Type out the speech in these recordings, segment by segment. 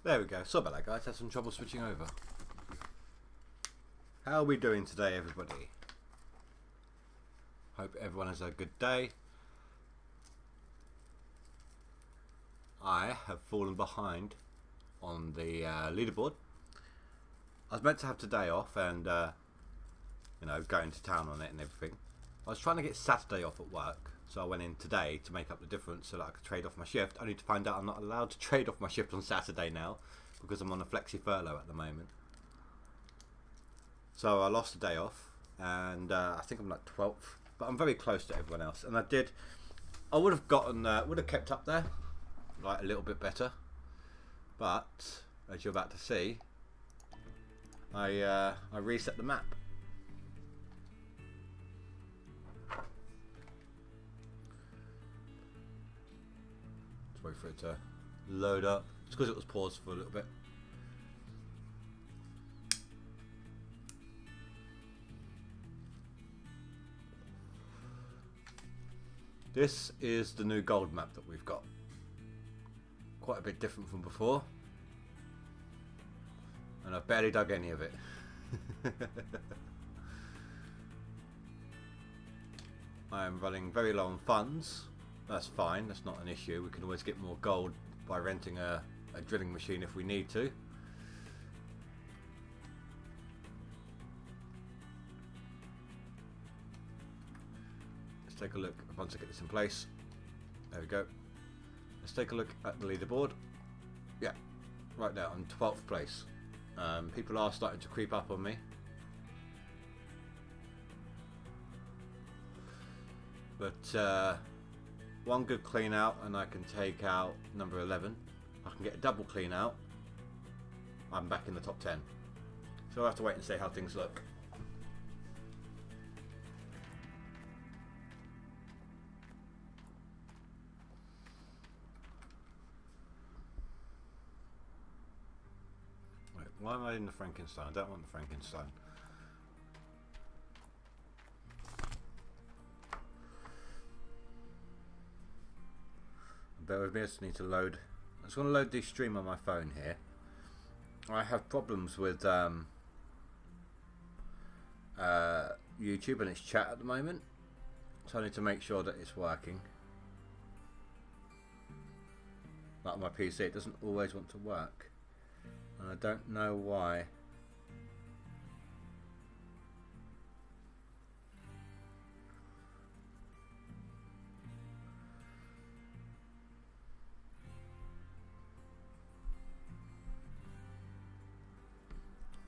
There we go. Sorry about that, guys. Had some trouble switching over. How are we doing today, everybody? Hope everyone has a good day. I have fallen behind on the leaderboard. I was meant to have today off and, you know, going to town on it and everything. I was trying to get Saturday off at work, so I went in today to make up the difference so that I could trade off my shift. Only to find out I'm not allowed to trade off my shift on Saturday now because I'm on a flexi furlough at the moment. So I lost a day off, and I think I'm like 12th, but I'm very close to everyone else. And I would have gotten, would have kept up there, like a little bit better. But as you're about to see, I reset the map. Let's wait for it to load up. It's because it was paused for a little bit. This is the new gold map that we've got. Quite a bit different from before. And I've barely dug any of it. I am running very low on funds. That's fine, that's not an issue. We can always get more gold by renting a drilling machine if we need to. Let's take a look once I get this in place. There we go. Let's take a look at the leaderboard. Yeah, right now I'm 12th place. People are starting to creep up on me. But one good clean out and I can take out number 11. I can get a double clean out. I'm back in the top 10. So I'll have to wait and see how things look. Wait, why am I in the Frankenstein? I don't want the Frankenstein. Bear with me, I just need to load. I just want to load the stream on my phone here. I have problems with YouTube and its chat at the moment, so I need to make sure that it's working. Like on my PC, it doesn't always want to work, and I don't know why.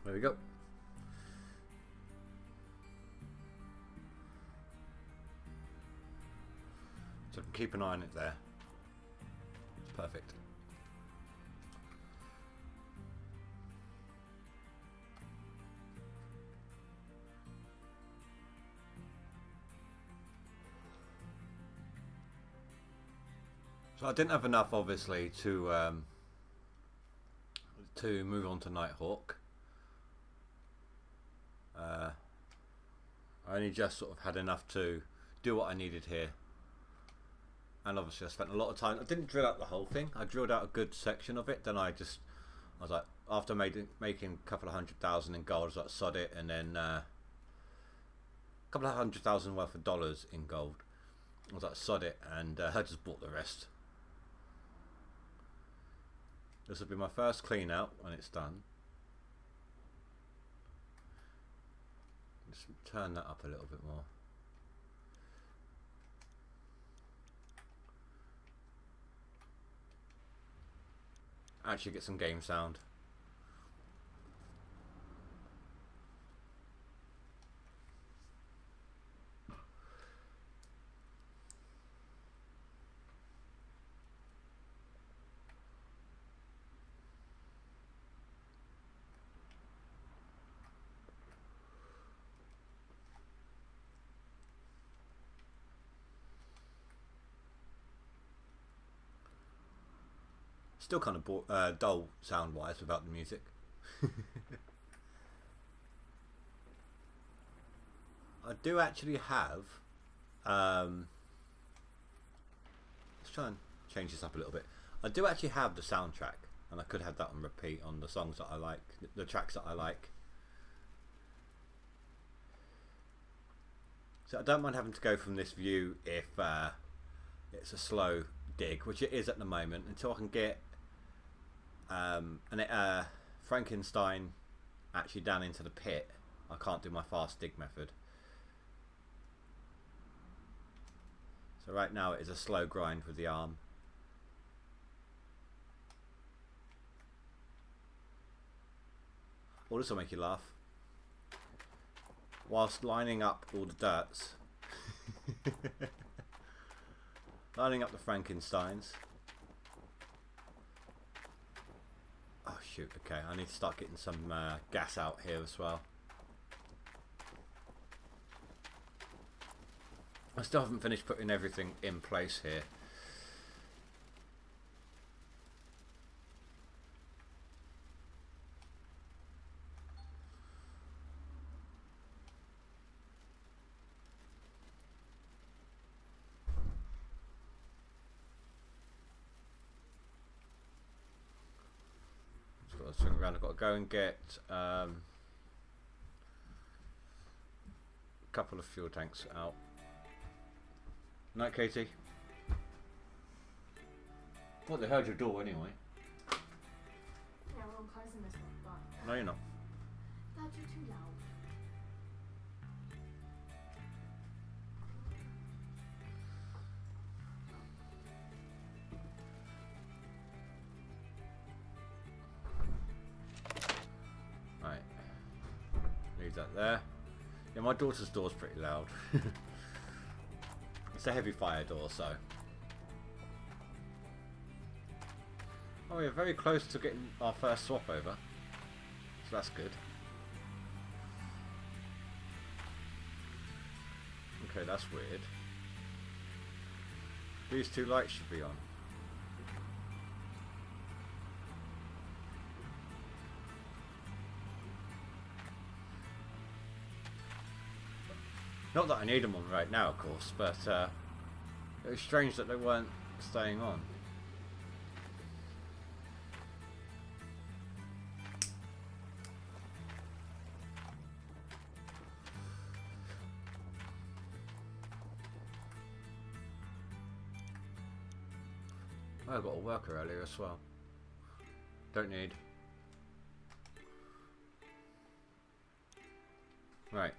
There we go. So I can keep an eye on it there. It's perfect. So I didn't have enough, obviously, to move on to Nighthawk. I only just sort of had enough to do what I needed here, and obviously I spent a lot of time. I didn't drill out the whole thing. I drilled out a good section of it. Then I was like, after making a couple of 100,000 in gold, I was like, sod it, and then a couple of 100,000 worth of dollars in gold. I was like, sod it, and I just bought the rest. This will be my first clean out when it's done. Just turn that up a little bit more. Actually get some game sound. Still kind of dull sound-wise without the music. I do actually have let's try and change this up a little bit. I do actually have the soundtrack and I could have that on repeat on the songs that I like, the tracks that I like. So I don't mind having to go from this view if it's a slow dig, which it is at the moment, until I can get Frankenstein actually down into the pit. I can't do my fast dig method. So right now it is a slow grind with the arm. Oh, this will make you laugh. Whilst lining up all the dirts, lining up the Frankensteins. Oh shoot, okay, I need to start getting some gas out here as well. I still haven't finished putting everything in place here. Just got to swing around. I've got to go and get a couple of fuel tanks out. Night, Katie. Well, they heard your door anyway. Yeah, well, I'm closing this one, but... No, you're not. Dad, you're too loud. Right. Leave that there. Yeah, my daughter's door's pretty loud. It's a heavy fire door, so. Oh, we're very close to getting our first swap over. So that's good. Okay, that's weird. These two lights should be on. Not that I need them on right now, of course, but it was strange that they weren't staying on. Oh, I got a worker earlier as well. Don't need. Right.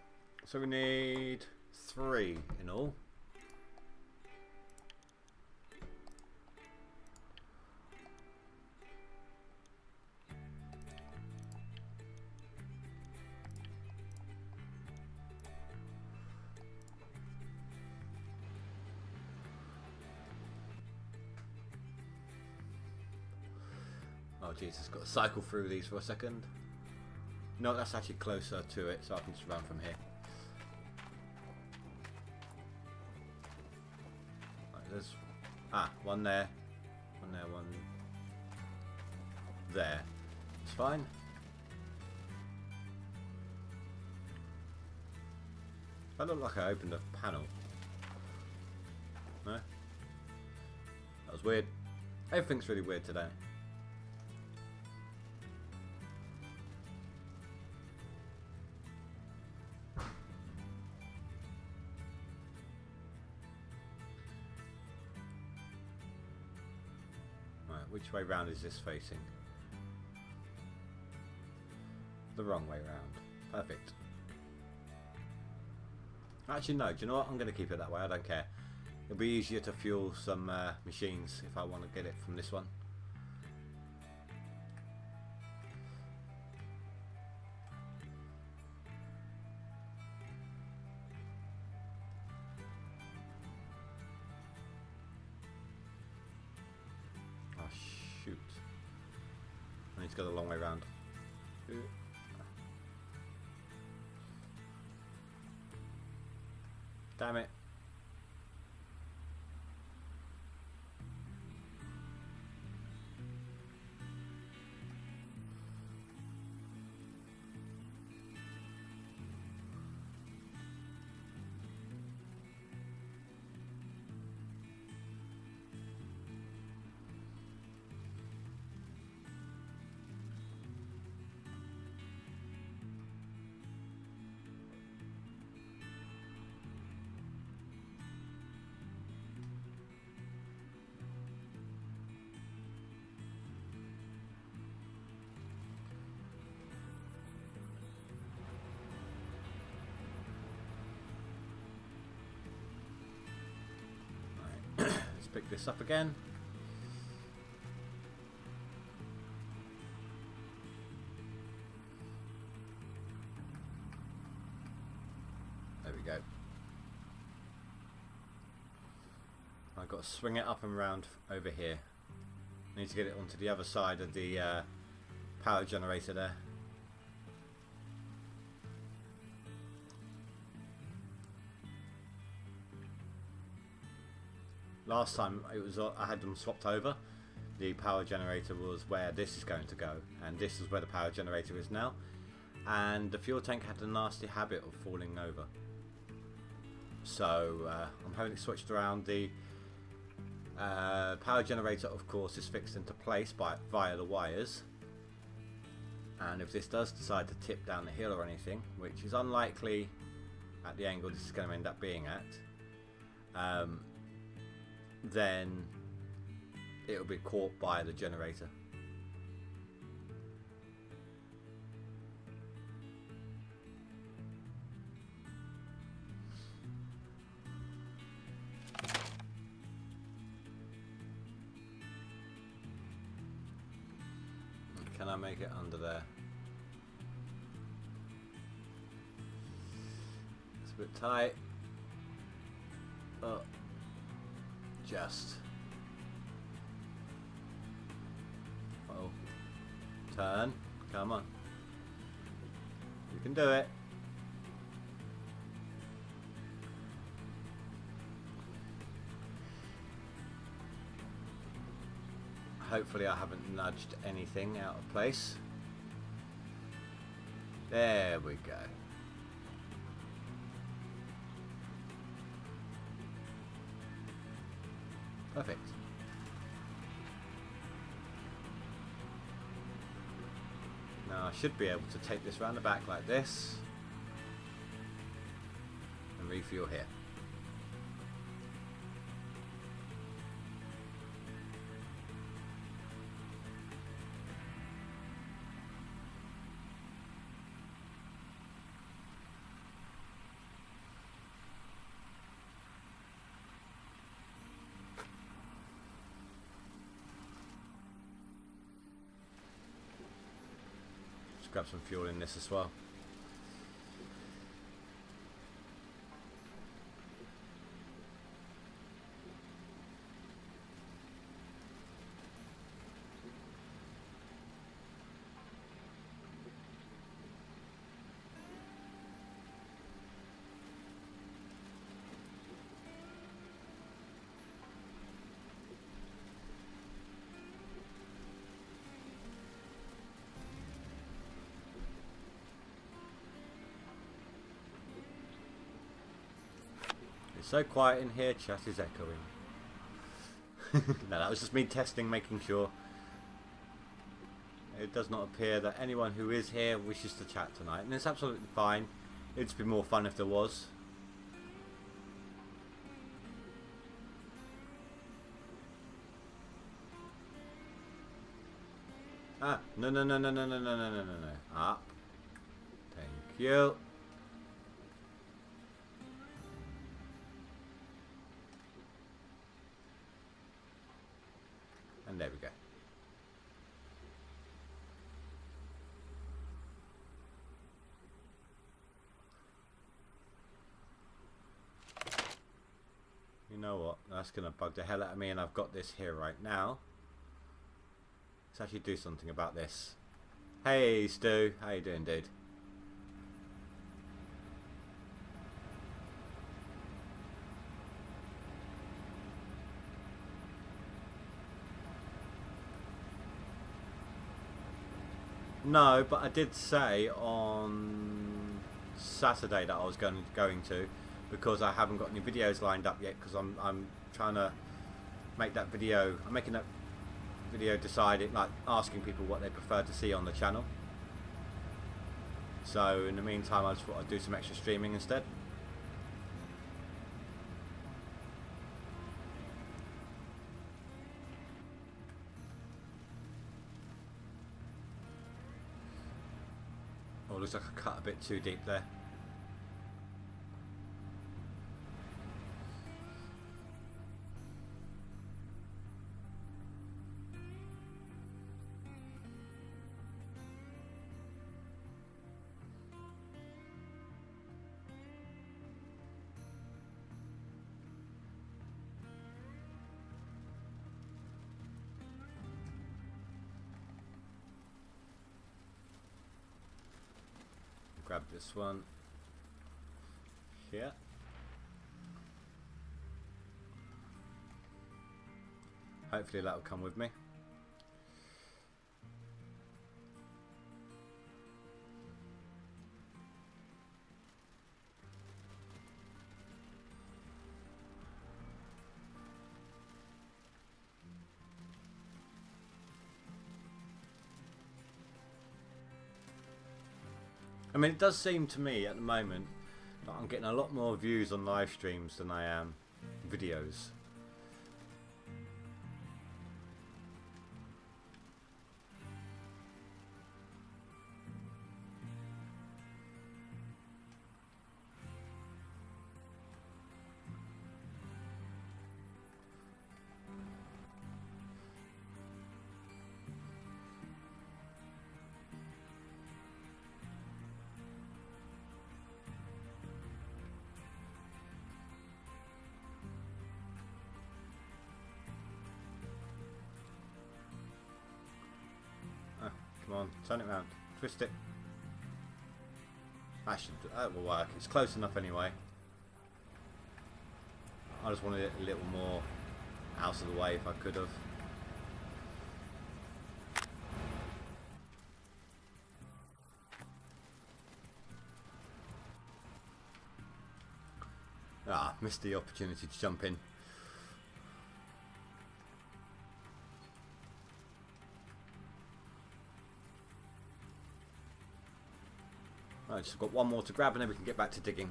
So we need 3 in all. Oh Jesus, got to cycle through these for a second. No, that's actually closer to it, so I can just run from here. There's one there, one there, one there. It's fine. I look like I opened a panel. No? That was weird. Everything's really weird today. Which way round is this facing? The wrong way round. Perfect. Actually no, do you know what? I'm going to keep it that way, I don't care. It'll be easier to fuel some machines if I want to get it from this one. Shoot. I need to go the long way round. Damn it. pick this up again. There we go. I've got to swing it up and round over here. I need to get it onto the other side of the power generator there. Last time it was I had them swapped over. The power generator was where this is going to go, and this is where the power generator is now. And the fuel tank had a nasty habit of falling over. So I'm having it switched around. The power generator, of course, is fixed into place via the wires. And if this does decide to tip down the hill or anything, which is unlikely at the angle this is going to end up being at, then it will be caught by the generator. Can I make it under there? It's a bit tight. Oh. Just. Oh. Turn. Come on. You can do it. Hopefully I haven't nudged anything out of place. There we go. Perfect. Now I should be able to take this round the back like this and refuel here. Grab some fuel in this as well. It's so quiet in here, chat is echoing. No, that was just me testing, making sure. It does not appear that anyone who is here wishes to chat tonight, and it's absolutely fine. It'd be more fun if there was. Ah, no, no, no, no, no, no, no, no, no, no, no. Up. Thank you. And there we go. You know what? That's going to bug the hell out of me, and I've got this here right now. Let's actually do something about this. Hey Stu, how you doing, dude? No, but I did say on Saturday that I was going to, because I haven't got any videos lined up yet, because I'm trying to make that video. I'm making that video decided, like asking people what they prefer to see on the channel. So in the meantime, I just thought I'd do some extra streaming instead. Oh, looks like I cut a bit too deep there. grab this one here. Hopefully that'll come with me. I mean, it does seem to me at the moment that I'm getting a lot more views on live streams than I am videos. Come on, turn it around. Twist it. That will work. It's close enough anyway. I just wanted it a little more out of the way if I could have. Ah, missed the opportunity to jump in. Right, just got one more to grab and then we can get back to digging.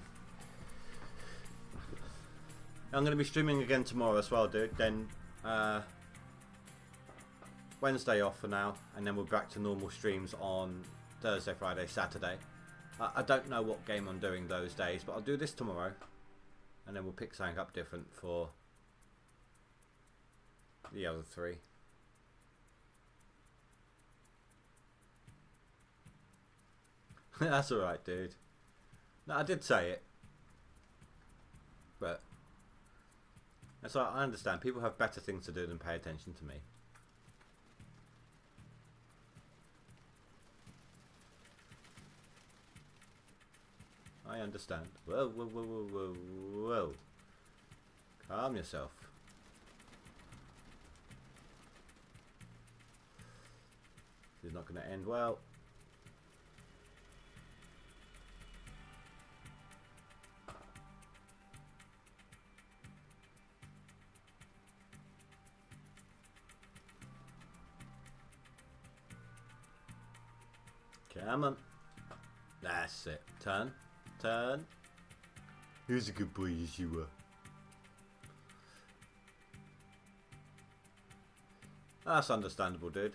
I'm going to be streaming again tomorrow as well, dude. Then Wednesday off for now, and then we're back to normal streams on Thursday, Friday, Saturday. I don't know what game I'm doing those days, but I'll do this tomorrow, and then we'll pick something up different for the other three. That's alright, dude. No, I did say it. But that's all right, I understand. People have better things to do than pay attention to me. I understand. Whoa, whoa, whoa, whoa, whoa, whoa. Calm yourself. This is not going to end well. Come on. That's it. Turn. Turn. Here's a good boy as you were. That's understandable, dude.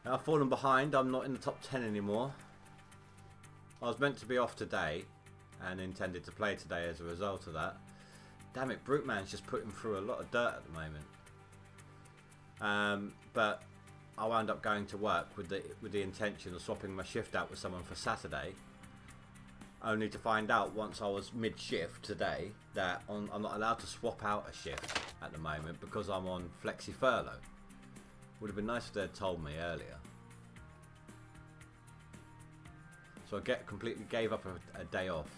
Now, I've fallen behind. I'm not in the top 10 anymore. I was meant to be off today and intended to play today as a result of that. Damn it, Brute Man's just putting through a lot of dirt at the moment. But I wound up going to work with the intention of swapping my shift out with someone for Saturday, only to find out once I was mid-shift today that I'm not allowed to swap out a shift at the moment because I'm on flexi furlough. Would have been nice if they'd told me earlier. So I completely gave up a day off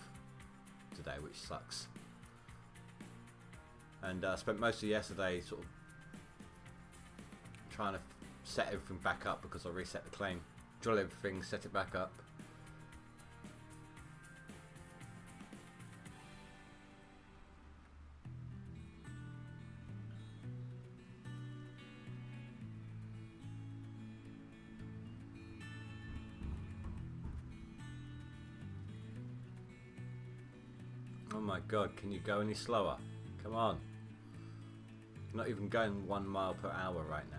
today, which sucks. And I spent most of yesterday sort of trying to set everything back up because I reset the claim, drill everything, set it back up. Oh my god, can you go any slower? Come on. You're not even going 1 mile per hour right now.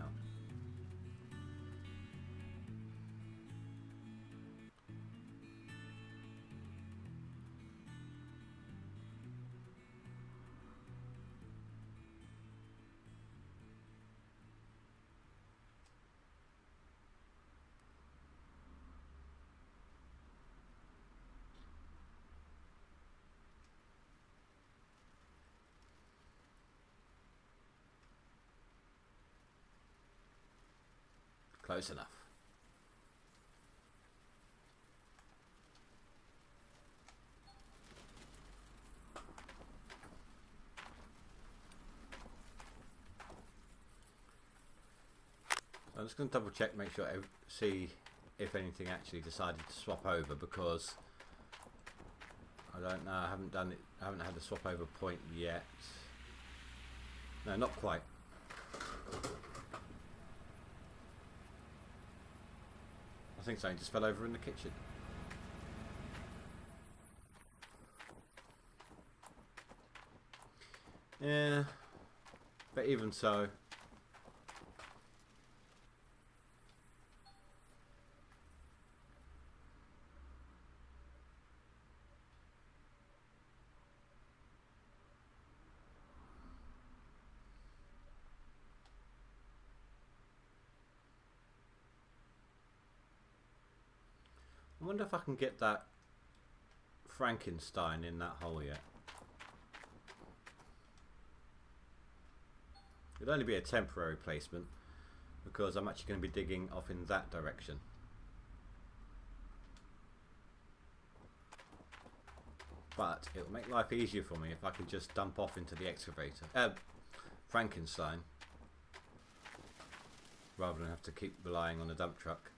Close enough. I'm just going to double check, make sure, see if anything actually decided to swap over, because I don't know, I haven't done it, I haven't had a swap over point yet. No, not quite. I think something just fell over in the kitchen. Yeah, but even so, I wonder if I can get that Frankenstein in that hole yet. It'd only be a temporary placement because I'm actually going to be digging off in that direction. But it will make life easier for me if I can just dump off into the excavator, Frankenstein, rather than have to keep relying on a dump truck.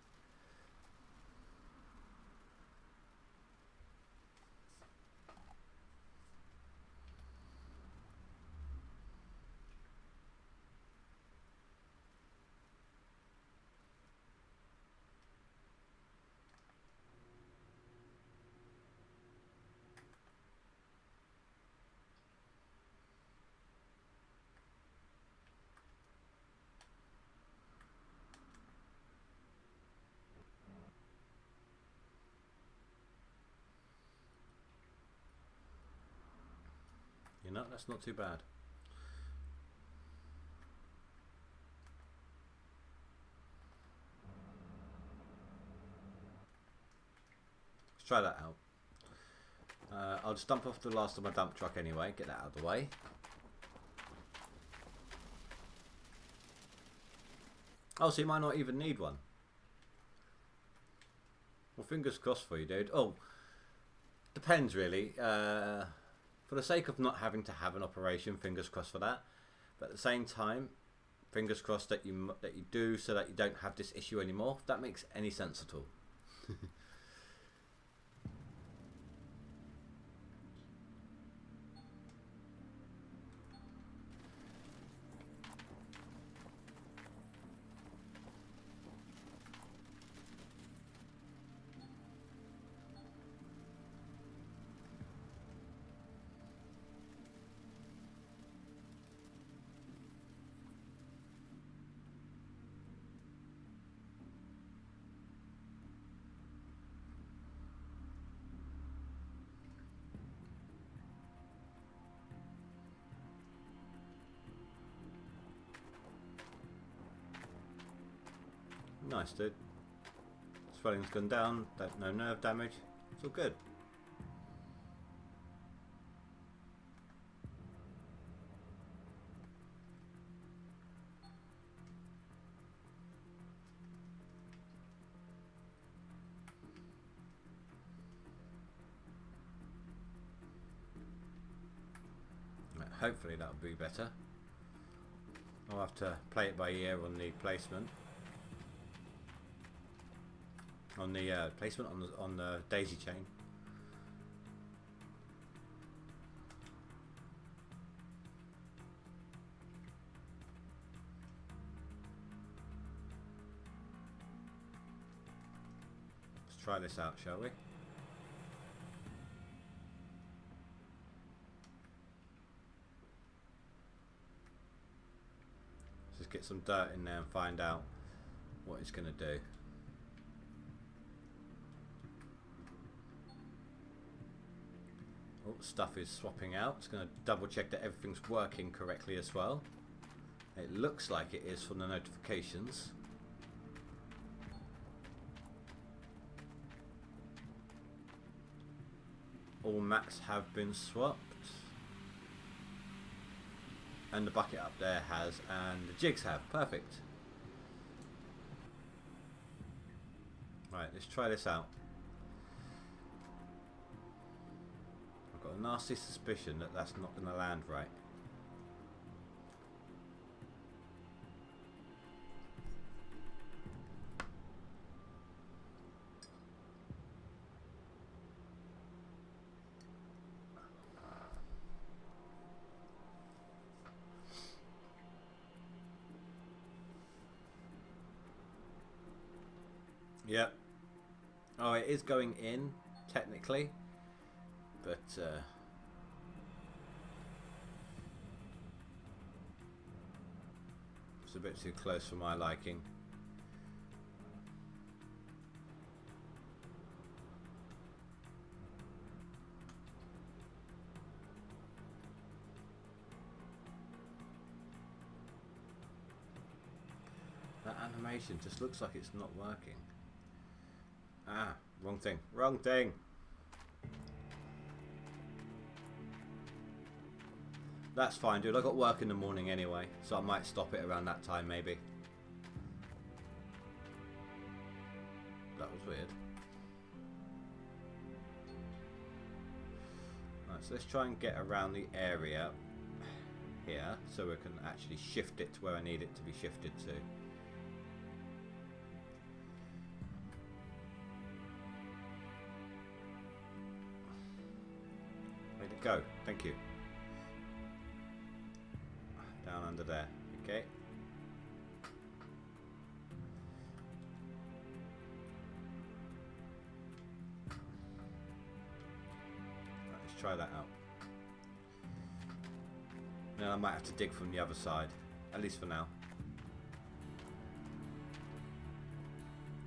You know, that's not too bad. Let's try that out. I'll just dump off the last of my dump truck anyway, get that out of the way. Oh, so you might not even need one. Well, fingers crossed for you, dude. Oh, depends really. For the sake of not having to have an operation, fingers crossed for that. But at the same time, fingers crossed that you do, so that you don't have this issue anymore. If that makes any sense at all. Nice, dude. Swelling's gone down, no nerve damage. It's all good. Right, hopefully that'll be better. I'll have to play it by ear on the placement. On the placement on the daisy chain. Let's try this out, shall we? Let's just get some dirt in there and find out what it's going to do. Oh, stuff is swapping out. It's going to double check that everything's working correctly as well. It looks like it is from the notifications. All mats have been swapped. And the bucket up there has, and the jigs have. Perfect. Right, let's try this out. I've got a nasty suspicion that that's not going to land right. Yep. Oh, it is going in, technically. But, it's a bit too close for my liking. That animation just looks like it's not working. Ah, wrong thing. Wrong thing. That's fine, dude. I got work in the morning anyway, so I might stop it around that time, maybe. That was weird. Right, so let's try and get around the area here, so we can actually shift it to where I need it to be shifted to. Go. Thank you. Down under there. Okay. Right, let's try that out. Then I might have to dig from the other side, at least for now.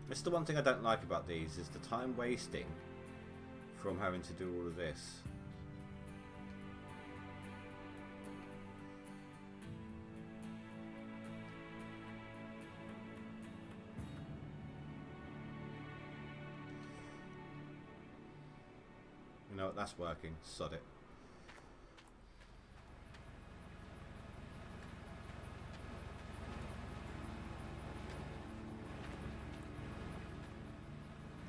It's the one thing I don't like about these is the time wasting from having to do all of this. You know what, that's working. Sod it.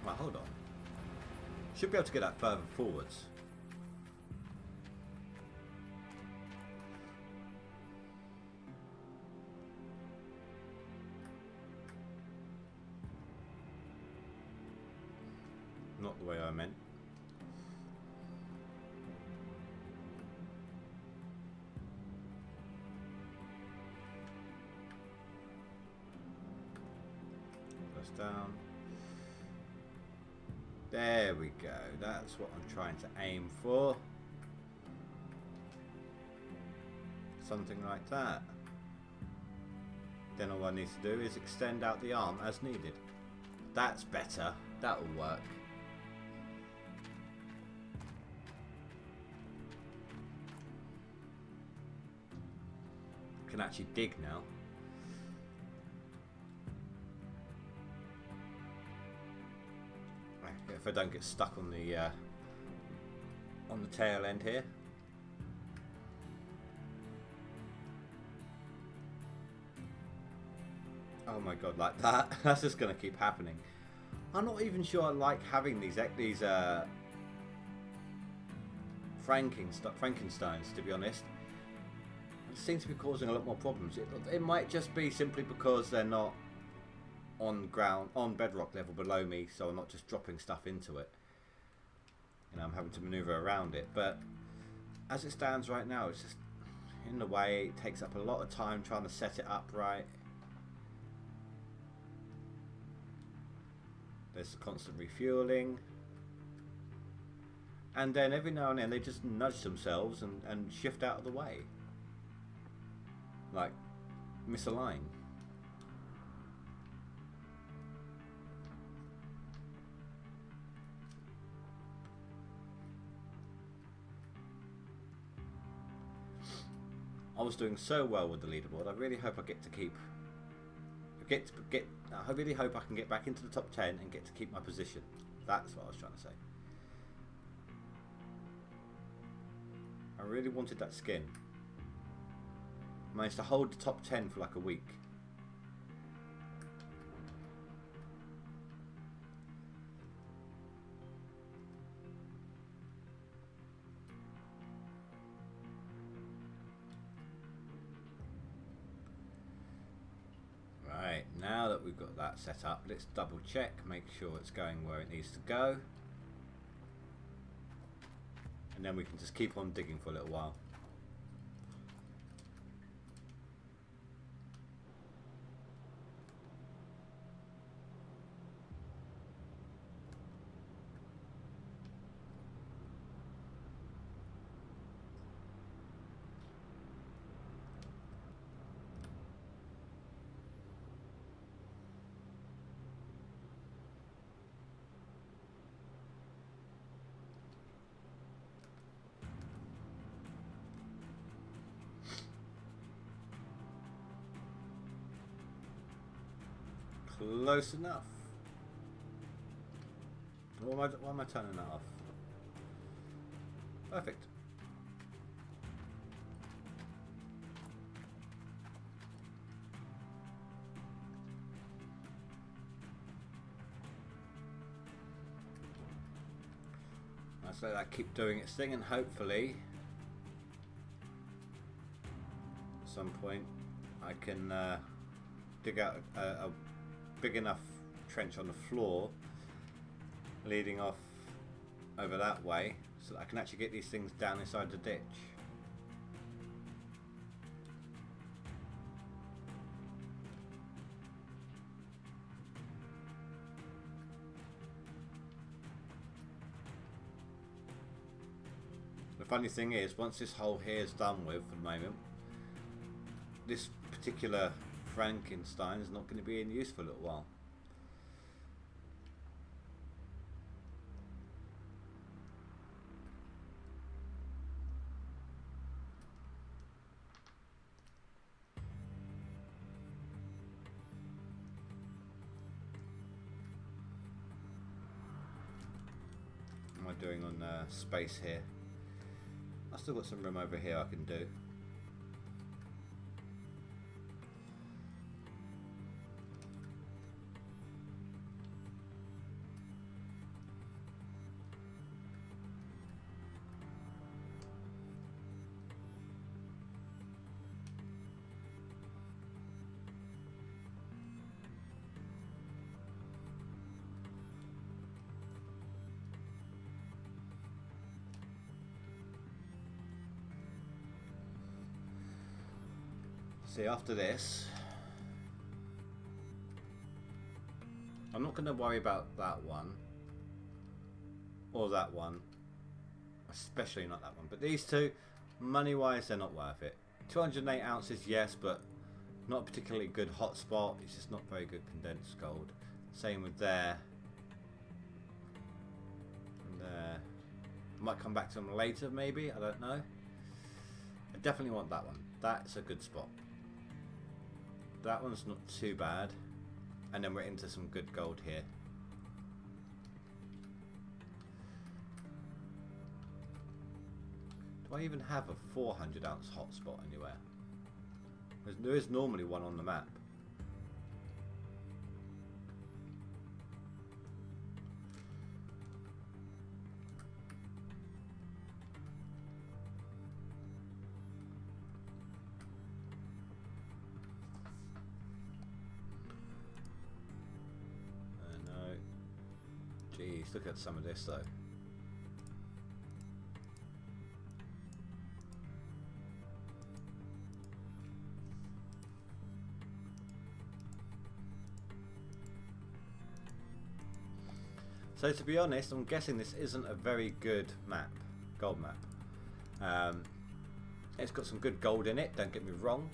Right, hold on. Should be able to get that further forwards. Not the way I meant. Down. There we go. That's what I'm trying to aim for. Something like that. Then all I need to do is extend out the arm as needed. That's better. That'll work. Can actually dig now. If I don't get stuck on the tail end here. Oh my god, like that. That's just going to keep happening. I'm not even sure I like having these Frankensteins, to be honest. It seems to be causing a lot more problems. It might just be simply because they're not on bedrock level below me, so I'm not just dropping stuff into it. You know, I'm having to maneuver around it, but as it stands right now, it's just in the way. It takes up a lot of time trying to set it up right. There's the constant refueling, and then every now and then they just nudge themselves and shift out of the way, like misalign. I was doing so well with the leaderboard. I really hope I get to keep. I really hope I can get back into the top 10 and get to keep my position. That's what I was trying to say. I really wanted that skin. I managed to hold the top 10 for like a week. we've got that set up. Let's double check, make sure it's going where it needs to go. And then we can just keep on digging for a little while. Close enough. Why am I turning that off? Perfect. Let's let that keep doing its thing, and hopefully at some point I can dig out a big enough trench on the floor leading off over that way so that I can actually get these things down inside the ditch. The funny thing is, once this hole here is done with for the moment, this particular Frankenstein is not going to be in use for a little while. What am I doing on space here? I've still got some room over here I can do. See, after this, I'm not going to worry about that one or that one, especially not that one, but these two, money wise, they're not worth it. 208 ounces, yes, but not a particularly good hotspot. It's just not very good condensed gold. Same with there and there. Might come back to them later, maybe, I don't know. I definitely want that one. That's a good spot. That one's not too bad, and then we're into some good gold here. Do I even have a 400 ounce hotspot anywhere? There is normally one on the map. Jeez, look at some of this though. So to be honest, I'm guessing this isn't a very good map, gold map. It's got some good gold in it, don't get me wrong,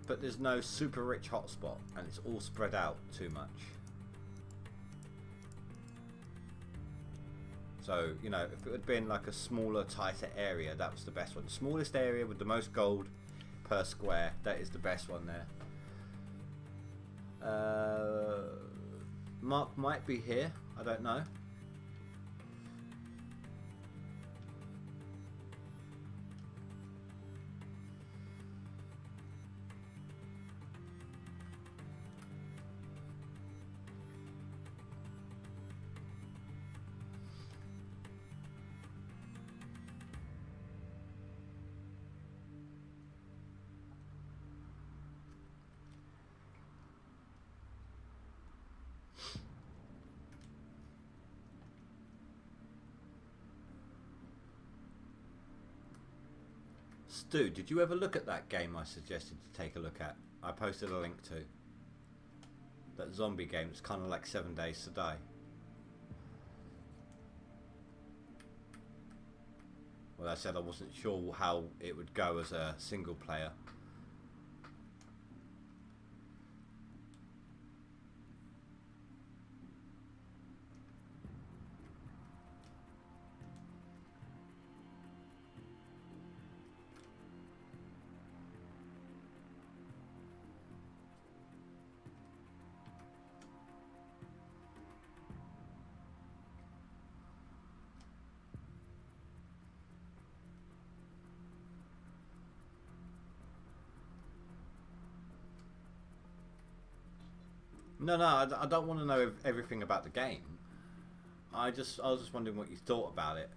but there's no super rich hotspot and it's all spread out too much. So, you know, if it had been like a smaller, tighter area, that was the best one. The smallest area with the most gold per square, that is the best one there. Mark might be here, I don't know. Stu, did you ever look at that game I suggested to take a look at? I posted a link to. That zombie game. It's kind of like 7 Days to Die. Well, I said I wasn't sure how it would go as a single player. No, I don't want to know everything about the game. I was just wondering what you thought about it.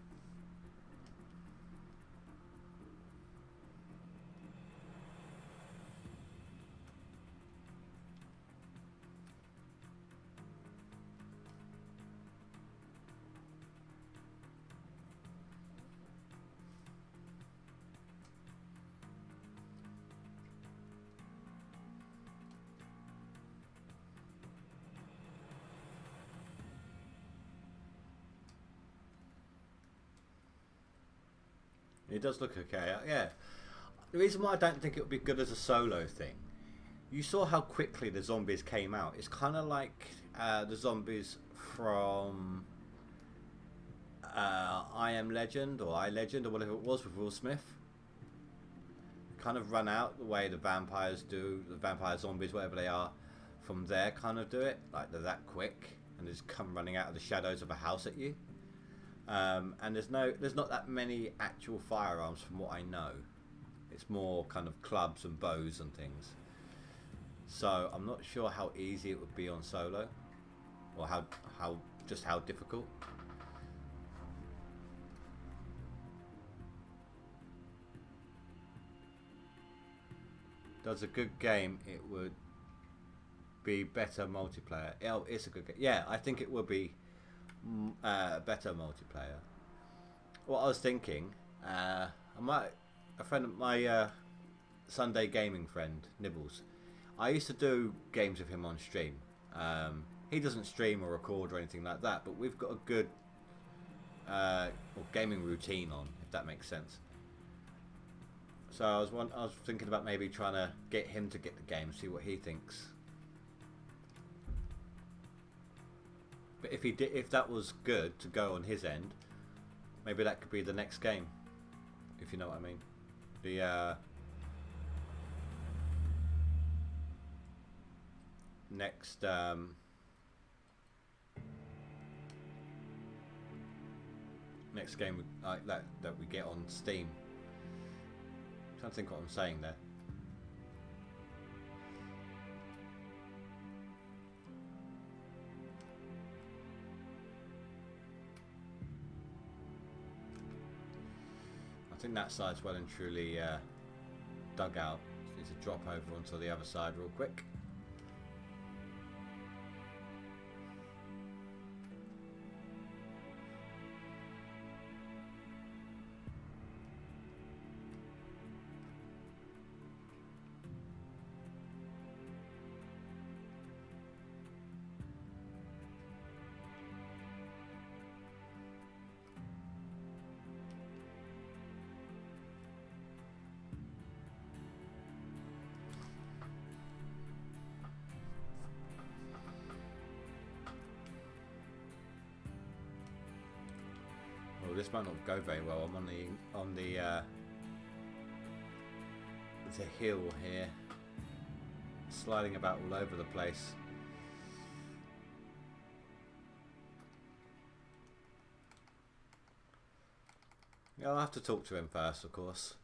It does look okay, yeah. The reason why I don't think it would be good as a solo thing, you saw how quickly the zombies came out. It's kind of like the zombies from I Am Legend or I Legend or whatever it was with Will Smith. Kind of run out the way the vampires do, the vampire zombies, whatever they are, from there kind of do it. Like they're that quick and just come running out of the shadows of a house at you. And there's not that many actual firearms from what I know. It's more kind of clubs and bows and things. So I'm not sure how easy it would be on solo, or how difficult. Does a good game, it would be better multiplayer. Oh, it's a good game. Yeah, I think it would be better multiplayer. What I was thinking, a friend of my Sunday gaming friend Nibbles, I used to do games with him on stream. He doesn't stream or record or anything like that, but we've got a good gaming routine on, if that makes sense. So I was thinking about maybe trying to get him to get the game, see what he thinks. But if that was good to go on his end, maybe that could be the next game, if you know what I mean. The next next game like that we get on Steam. I'm trying to think what I'm saying there. I think that side's well and truly dug out. Just need to drop over onto the other side real quick. This might not go very well. I'm on the hill here, sliding about all over the place. Yeah, I'll have to talk to him first, of course.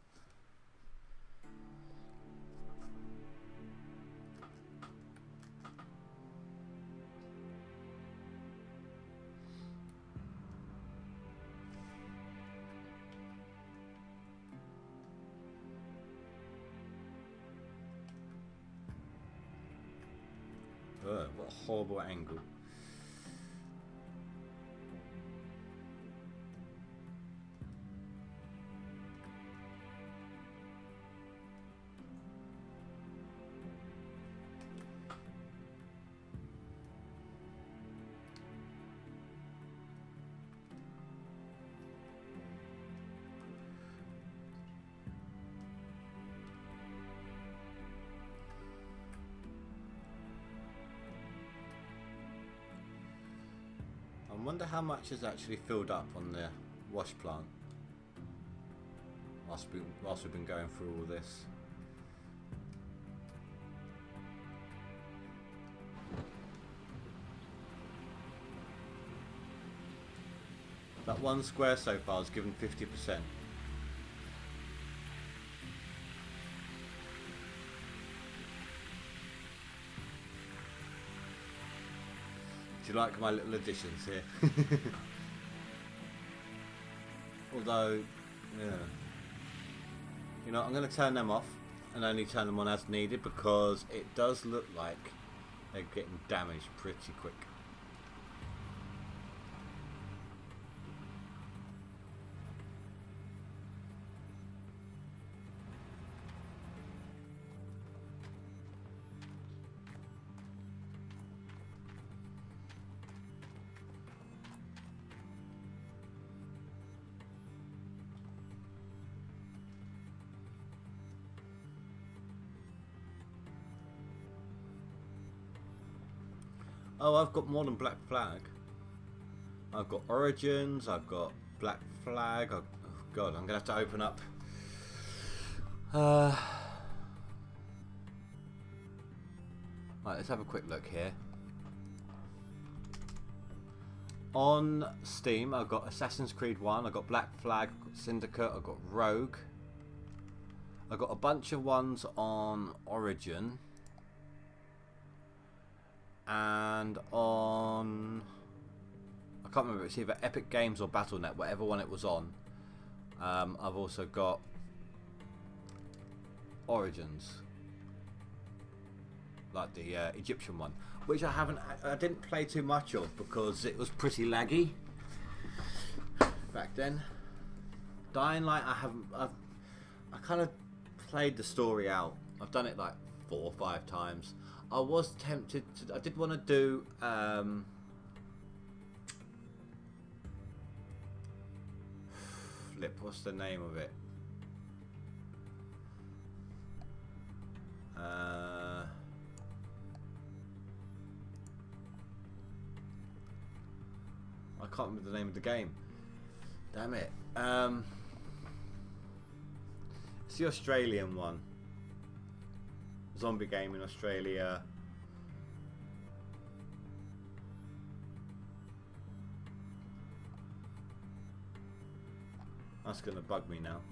What a horrible angle. wonder how much is actually filled up on the wash plant whilst we've been going through all this. That one square so far is given 50%. Do you like my little additions here? Although, yeah. You know, I'm going to turn them off and only turn them on as needed, because it does look like they're getting damaged pretty quick. Oh, I've got more than Black Flag. I've got Origins, I've got Black Flag. Oh God, I'm going to have to open up. Right, let's have a quick look here. On Steam, I've got Assassin's Creed 1, I've got Black Flag, I've got Syndicate, I've got Rogue. I've got a bunch of ones on Origin. And on, I can't remember, it's either Epic Games or Battle.net, whatever one it was on. I've also got Origins, like the Egyptian one, which I didn't play too much of because it was pretty laggy back then. Dying Light, I kind of played the story out. I've done it like 4 or 5 times. I was tempted to, I did want to do flip, what's the name of it? I can't remember the name of the game. Damn it. It's the Australian one. Zombie game in Australia. That's gonna bug me now.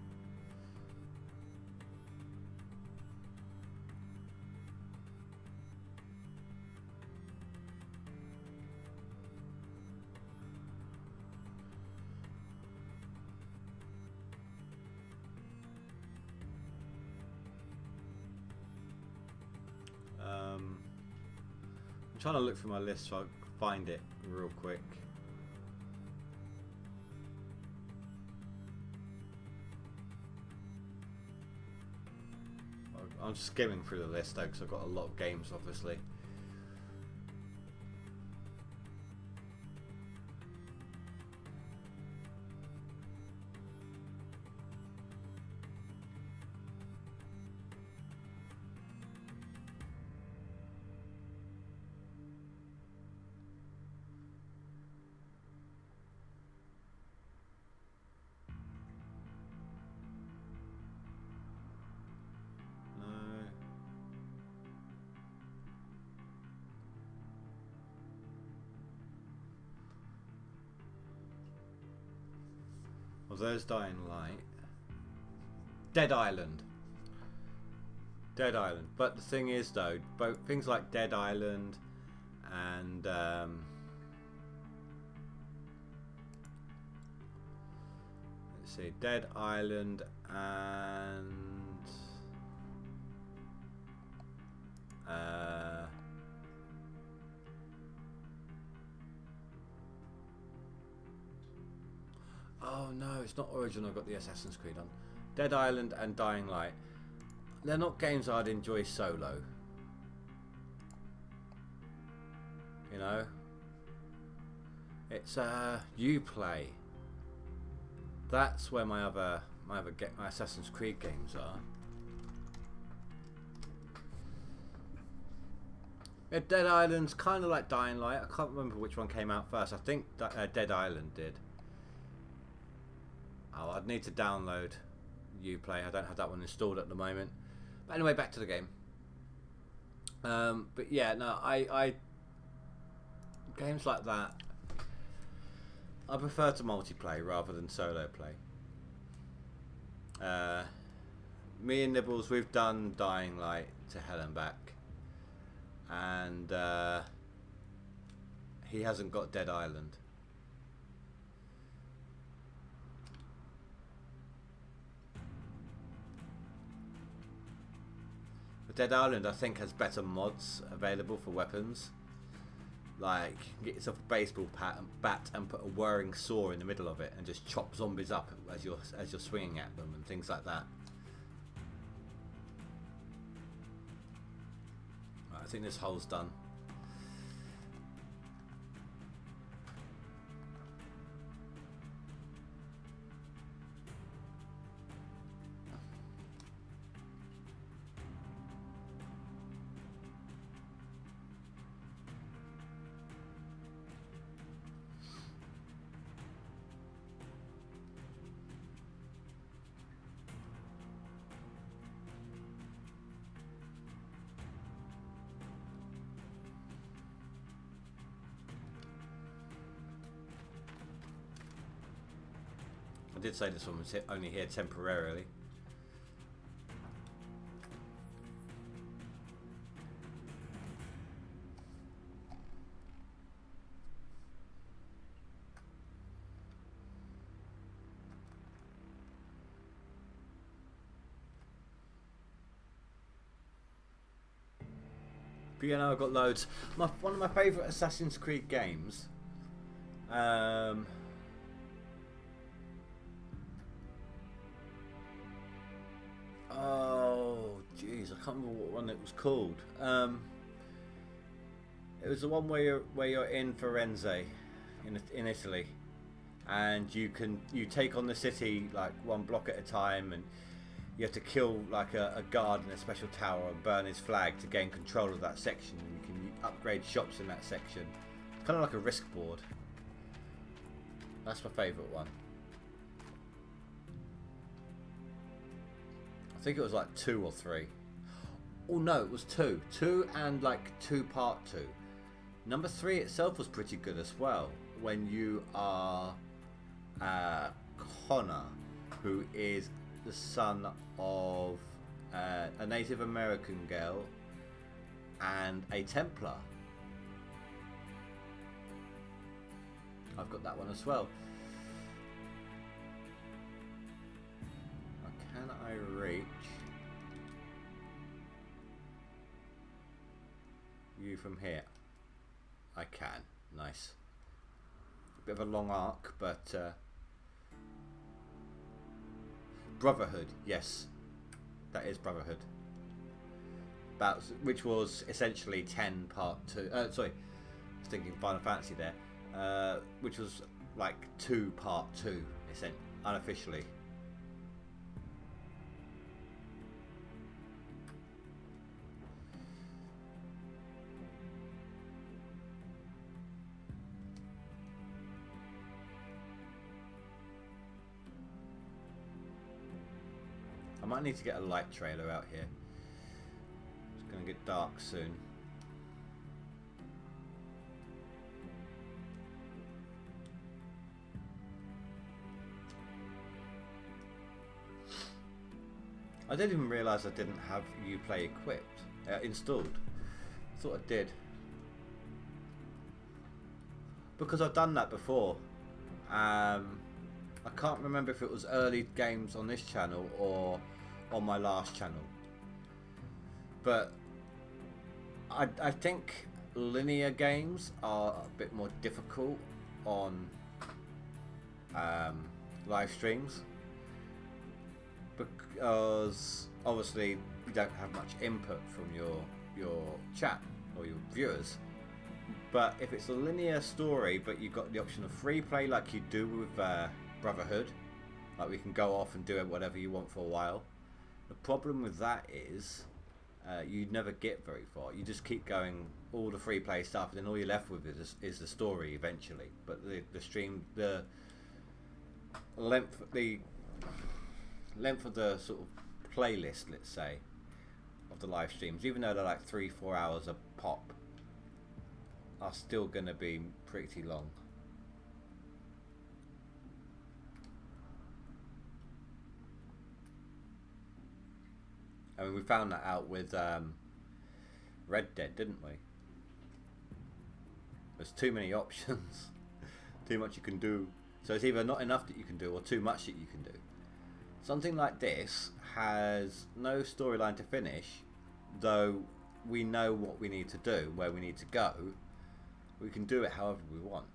I'm trying to look through my list so I can find it real quick. I'm skimming through the list though because I've got a lot of games obviously. There's Dying Light. Dead Island. Dead Island. But the thing is though, both things like Dead Island and let's see, Dead Island and oh no, it's not Origin. I've got the Assassin's Creed on. Dead Island and Dying Light. They're not games I'd enjoy solo. You know? It's you play. That's where my other my Assassin's Creed games are. Yeah, Dead Island's kind of like Dying Light. I can't remember which one came out first. I think that, Dead Island did. Oh, I'd need to download Uplay. I don't have that one installed at the moment. But anyway, back to the game. But yeah, no, I games like that, I prefer to multiplayer rather than solo play. Me and Nibbles, we've done Dying Light to hell and back, and he hasn't got Dead Island. But Dead Island, I think, has better mods available for weapons. Like, get yourself a baseball bat and put a whirring saw in the middle of it and just chop zombies up as you're swinging at them and things like that. Right, I think this hole's done. I did say this one was only here temporarily. But you know, I've got loads. One of my favourite Assassin's Creed games. Oh, jeez, I can't remember what one it was called. It was the one where you're in Firenze, in Italy, and you take on the city like one block at a time, and you have to kill like a guard in a special tower and burn his flag to gain control of that section. You can upgrade shops in that section. It's kind of like a risk board. That's my favourite one. I think it was like 2 or 3. Oh no, it was 2. 2 and like 2 part 2. Number 3 itself was pretty good as well. When you are Connor, who is the son of a Native American girl and a Templar. I've got that one as well. Can I reach you from here? I can. Nice. Bit of a long arc, but Brotherhood, yes, that is Brotherhood. Which was essentially 10 part 2. Sorry, I was thinking Final Fantasy there. Which was like 2 part 2, unofficially. I might need to get a light trailer out here. It's going to get dark soon. I didn't even realise I didn't have Uplay equipped, installed. I thought I did. Because I've done that before. I can't remember if it was early games on this channel or on my last channel. But I think linear games are a bit more difficult on live streams. Because obviously you don't have much input from your chat or your viewers. But if it's a linear story, but you've got the option of free play like you do with Brotherhood, like we can go off and do whatever you want for a while. The problem with that is you never get very far. You just keep going all the free play stuff, and then all you're left with is the story eventually. But the stream, the length of the sort of playlist, let's say, of the live streams, even though they're like 3-4 hours a pop, are still going to be pretty long. I mean, we found that out with Red Dead, didn't we? There's too many options, too much you can do. So it's either not enough that you can do or too much that you can do. Something like this has no storyline to finish, though we know what we need to do, where we need to go. We can do it however we want.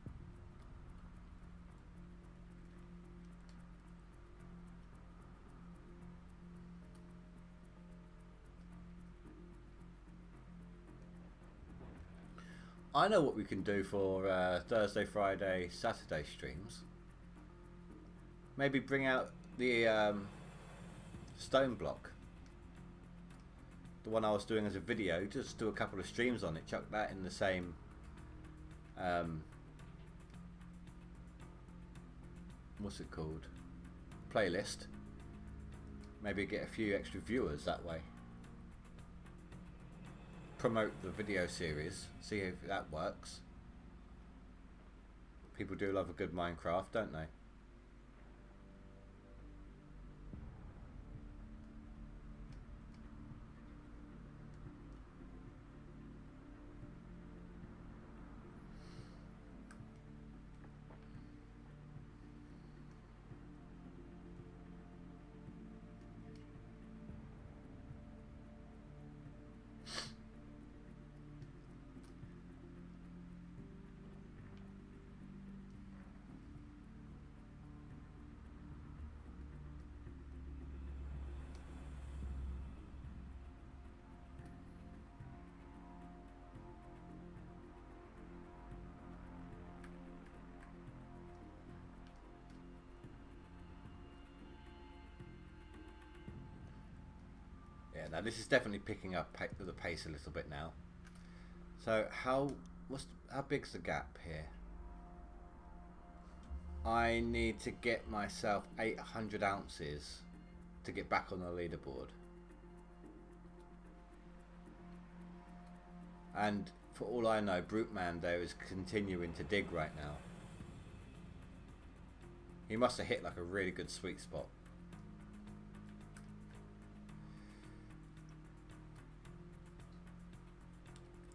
I know what we can do for Thursday, Friday, Saturday streams. Maybe bring out the stone block. The one I was doing as a video, just do a couple of streams on it, chuck that in the same what's it called? Playlist. Maybe get a few extra viewers that way. Promote the video series, see if that works. People do love a good Minecraft, don't they? Yeah, now this is definitely picking up the pace a little bit now. So how big's the gap here? I need to get myself 800 ounces to get back on the leaderboard. And for all I know, Brute Man there is continuing to dig right now. He must have hit like a really good sweet spot.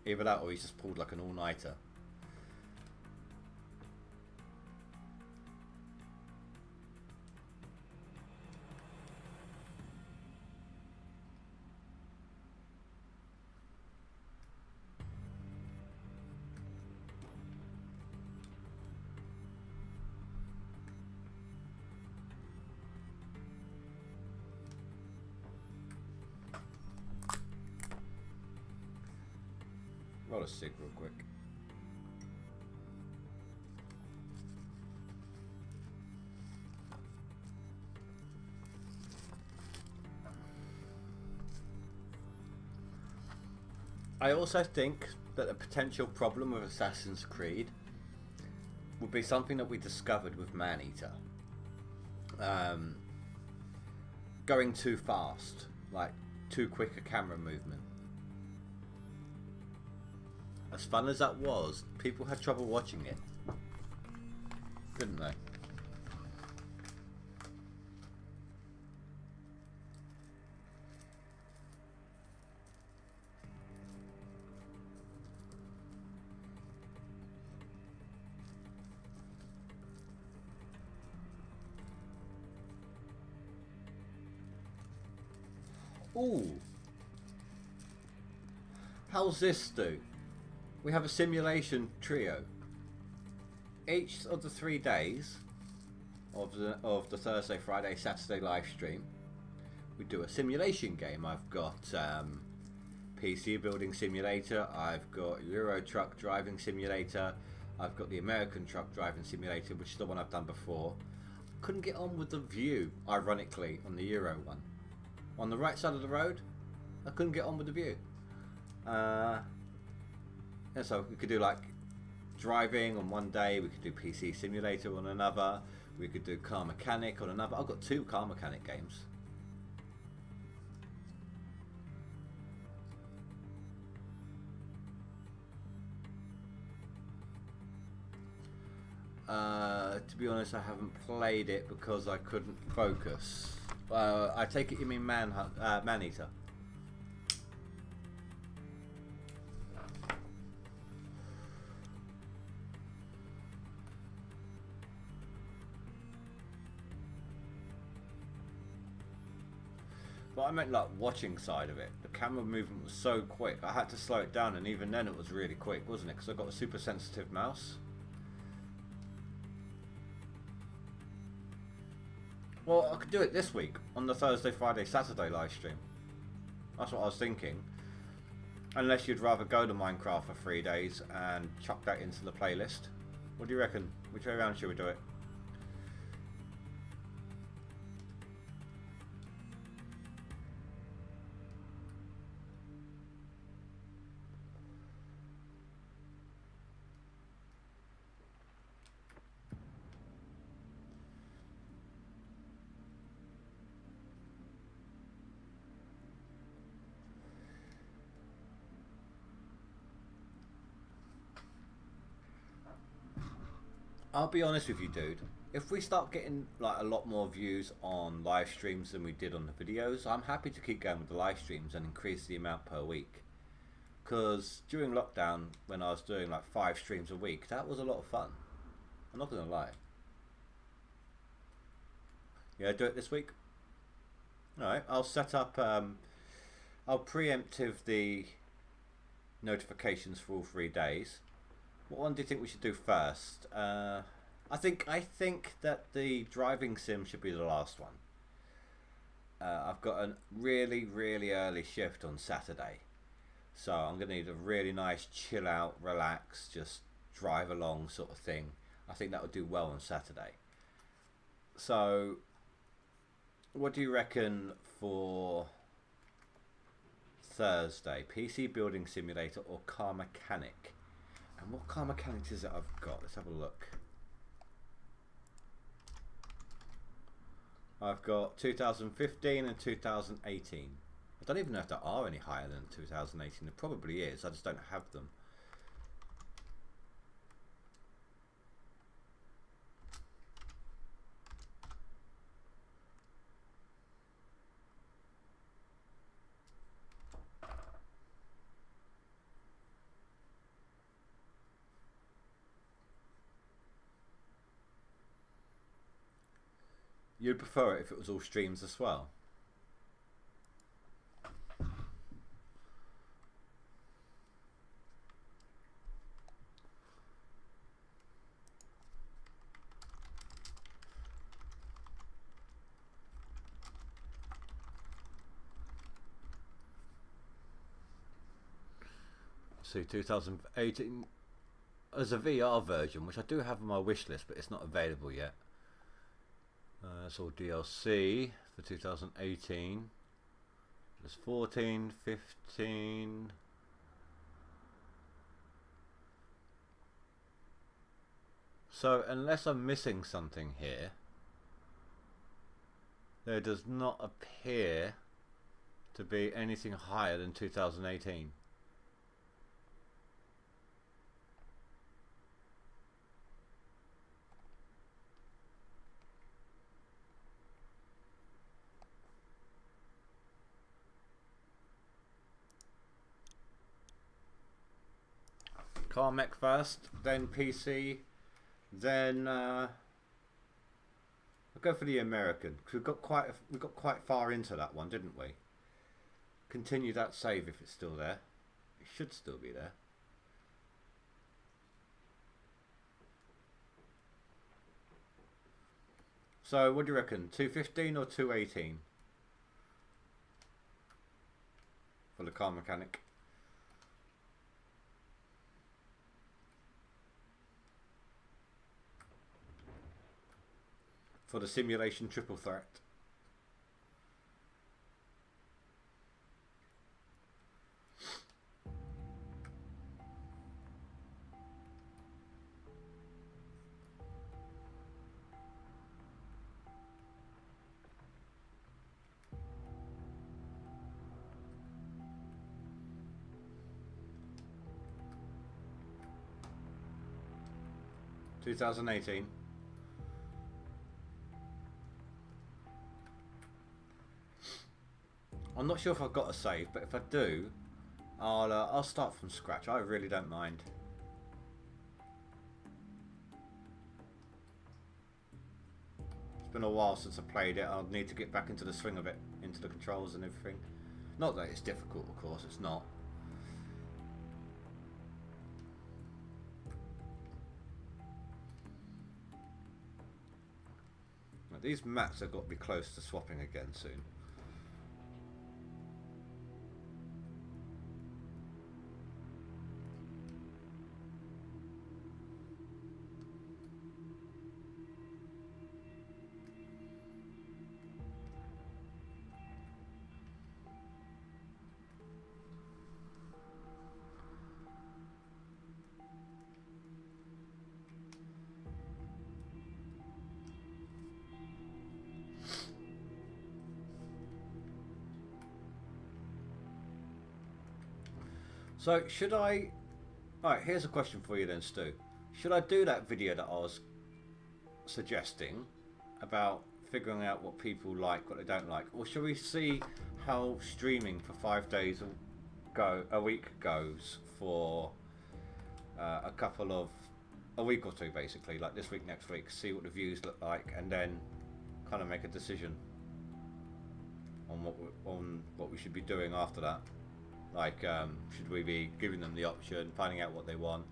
Either that or he's just pulled like an all-nighter. Roll a cig real quick. I also think that the potential problem with Assassin's Creed would be something that we discovered with Maneater. Going too fast, like too quick a camera movement. As fun as that was, people had trouble watching it, didn't they? Ooh. How's this do? We have a simulation trio. Each of the 3 days of the Thursday, Friday, Saturday live stream, we do a simulation game. I've got PC building simulator, I've got Euro truck driving simulator, I've got the American truck driving simulator, which is the one I've done before. Couldn't get on with the view, ironically, on the Euro one. On the right side of the road, I couldn't get on with the view. And so we could do like driving on one day, we could do PC Simulator on another, we could do Car Mechanic on another. I've got 2 Car Mechanic games. To be honest, I haven't played it because I couldn't focus. I take it you mean Maneater. But I meant like watching side of it. The camera movement was so quick. I had to slow it down, and even then it was really quick, wasn't it? Because I got a super sensitive mouse. Well, I could do it this week on the Thursday, Friday, Saturday live stream. That's what I was thinking. Unless you'd rather go to Minecraft for 3 days and chuck that into the playlist. What do you reckon? Which way around should we do it? I'll be honest with you, dude. If we start getting like a lot more views on live streams than we did on the videos, I'm happy to keep going with the live streams and increase the amount per week. Because during lockdown, when I was doing like 5 streams a week, that was a lot of fun. I'm not gonna lie. Yeah, do it this week. Alright, I'll set up, I'll preemptive the notifications for all 3 days. What one do you think we should do first? I think that the driving sim should be the last one. I've got a really early shift on Saturday, so I'm gonna need a really nice chill out, relax, just drive along sort of thing. I think that would do well on Saturday. So, what do you reckon for Thursday? PC Building Simulator or Car Mechanic? And what Car Mechanics is it I've got? Let's have a look. I've got 2015 and 2018. I don't even know if there are any higher than 2018. There probably is. I just don't have them. You'd prefer it if it was all streams as well? See, 2018 as a VR version, which I do have on my wish list, but it's not available yet. That's all DLC for 2018. There's 14, 15. So unless I'm missing something here, there does not appear to be anything higher than 2018. Car Mech first, then PC, then I'll go for the American because we got quite far into that one, didn't we? Continue that save if it's still there. It should still be there. So what do you reckon? 215 or 218 for the Car Mechanic? For the simulation triple threat. 2018. I'm not sure if I've got a save, but if I do, I'll start from scratch. I really don't mind. It's been a while since I played it. I'll need to get back into the swing of it, into the controls and everything. Not that it's difficult, of course, it's not. Now, these maps have got to be close to swapping again soon. So should I... Alright, here's a question for you then, Stu. Should I do that video that I was suggesting about figuring out what people like, what they don't like? Or should we see how streaming for 5 days a week goes for a week or two basically, like this week, next week, see what the views look like and then kind of make a decision on what we should be doing after that. Like, should we be giving them the option, finding out what they want?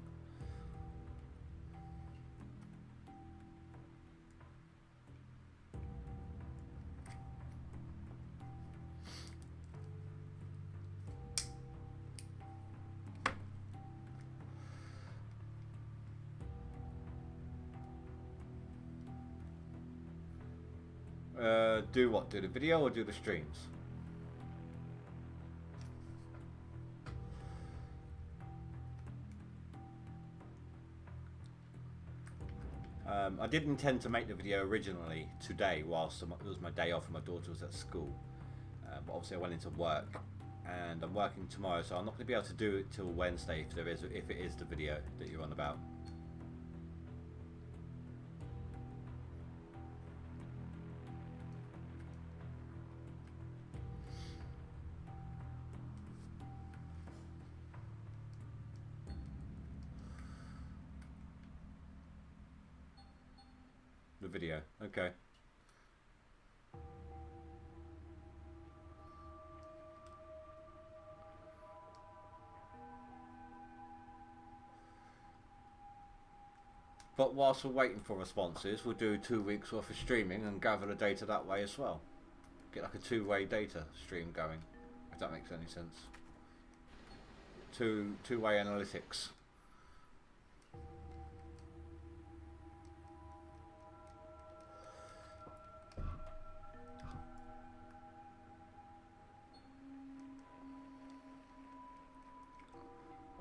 Do what? Do the video or do the streams? I did intend to make the video originally today whilst it was my day off and my daughter was at school, but obviously I went into work and I'm working tomorrow, so I'm not going to be able to do it till Wednesday if it is the video that you're on about. The video, okay. But whilst we're waiting for responses, we'll do 2 weeks worth of streaming and gather the data that way as well. Get like a two-way data stream going, if that makes any sense. Two-way analytics.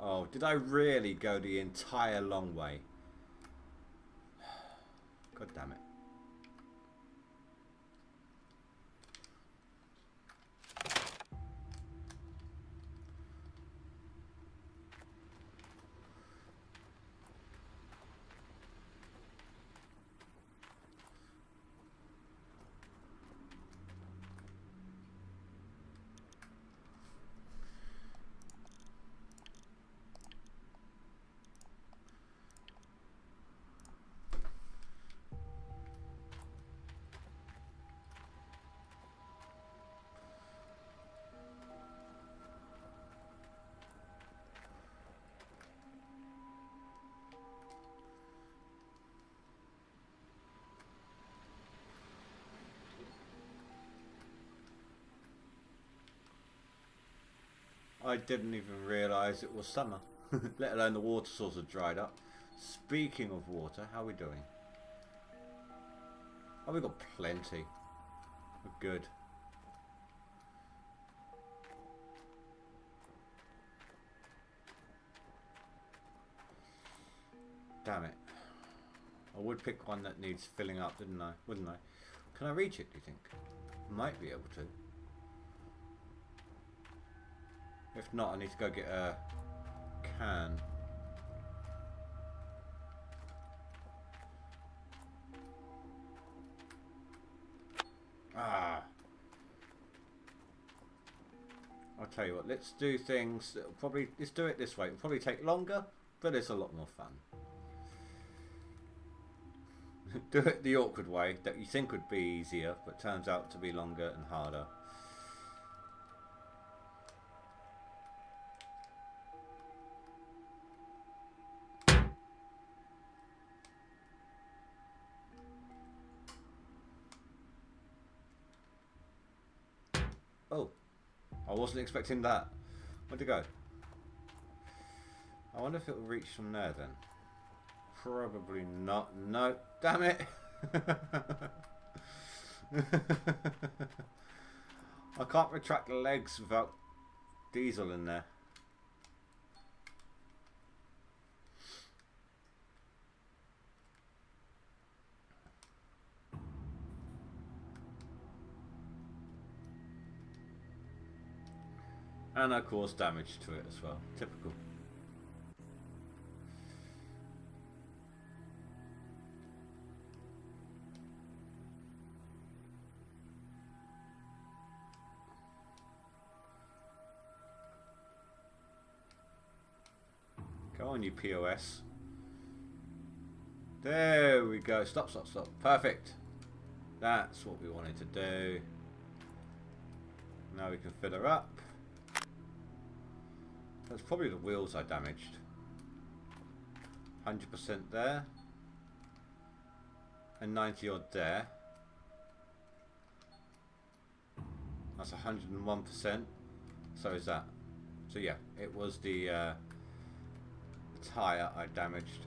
Oh, did I really go the entire long way? God damn it. I didn't even realise it was summer, let alone the water source had dried up. Speaking of water, how are we doing? Oh, we've got plenty. We're good. Damn it. I would pick one that needs filling up, wouldn't I? Can I reach it, do you think? Might be able to. If not, I need to go get a can. Ah. I'll tell you what, let's do things that'll probably, let's do it this way. It'll probably take longer, but it's a lot more fun. Do it the awkward way that you think would be easier, but turns out to be longer and harder. Oh, I wasn't expecting that. Where'd it go? I wonder if it will reach from there then. Probably not. No, damn it. I can't retract the legs without diesel in there. And I caused damage to it as well. Typical. Go on, you POS. There we go. Stop, stop, stop. Perfect. That's what we wanted to do. Now we can fill her up. That's probably the wheels I damaged. 100% there. And 90 odd there. That's 101%. So is that. So yeah, it was the tyre I damaged.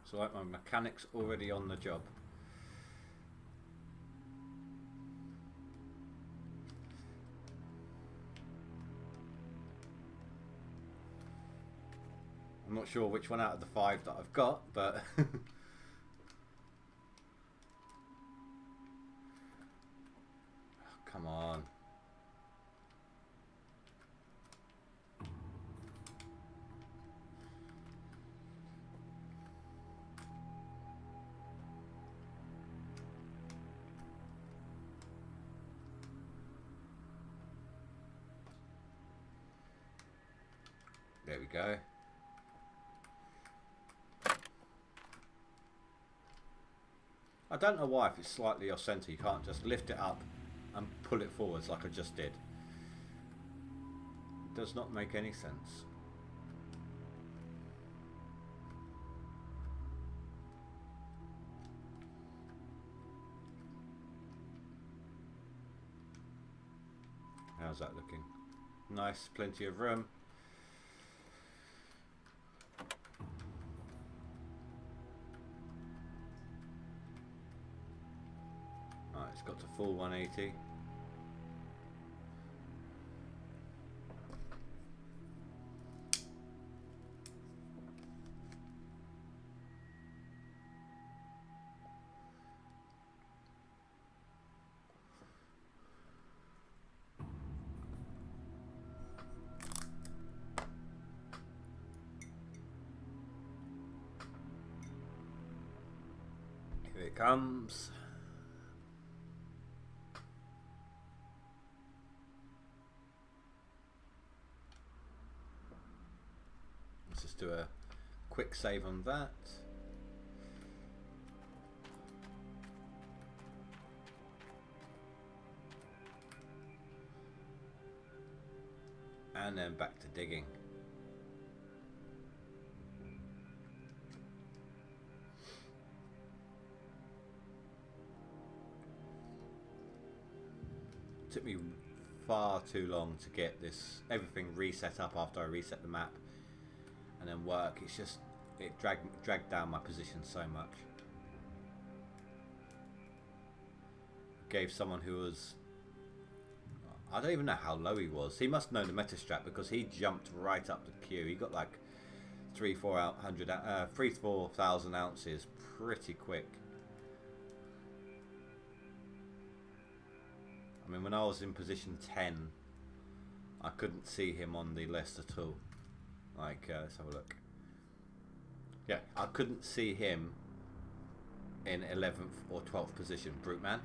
So like my mechanic's already on the job. I'm not sure which one out of the 5 that I've got, but come on. There we go. I don't know why, if it's slightly off centre, you can't just lift it up and pull it forwards like I just did. It does not make any sense. How's that looking? Nice, plenty of room. It's got to full 180. Here it comes. Do a quick save on that. And then back to digging. It took me far too long to get this everything reset up after I reset the map. And then work, it's just, it dragged down my position so much. Gave someone who was, I don't even know how low he was. He must know the meta strat because he jumped right up the queue. He got like 3,000-4,000 ounces pretty quick. I mean, when I was in position 10, I couldn't see him on the list at all. Like, let's have a look. Yeah, I couldn't see him in 11th or 12th position. Brute Man.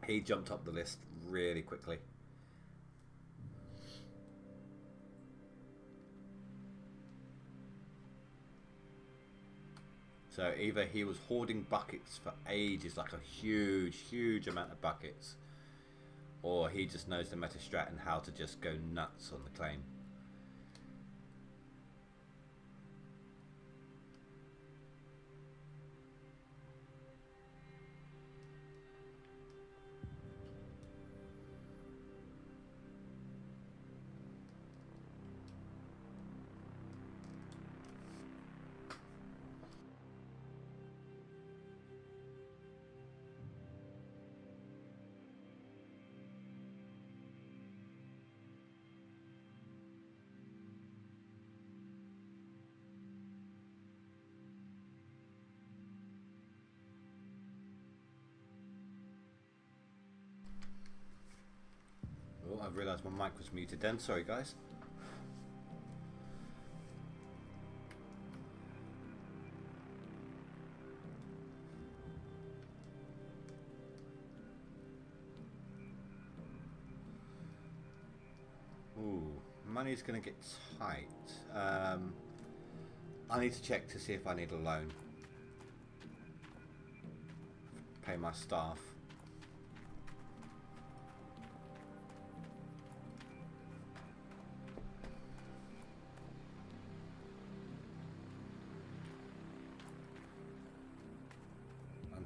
He jumped up the list really quickly. So either he was hoarding buckets for ages, like a huge amount of buckets, or he just knows the meta strat and how to just go nuts on the claim. Oh, I realised my mic was muted then. Sorry, guys. Ooh, money's going to get tight. I need to check to see if I need a loan. Pay my staff.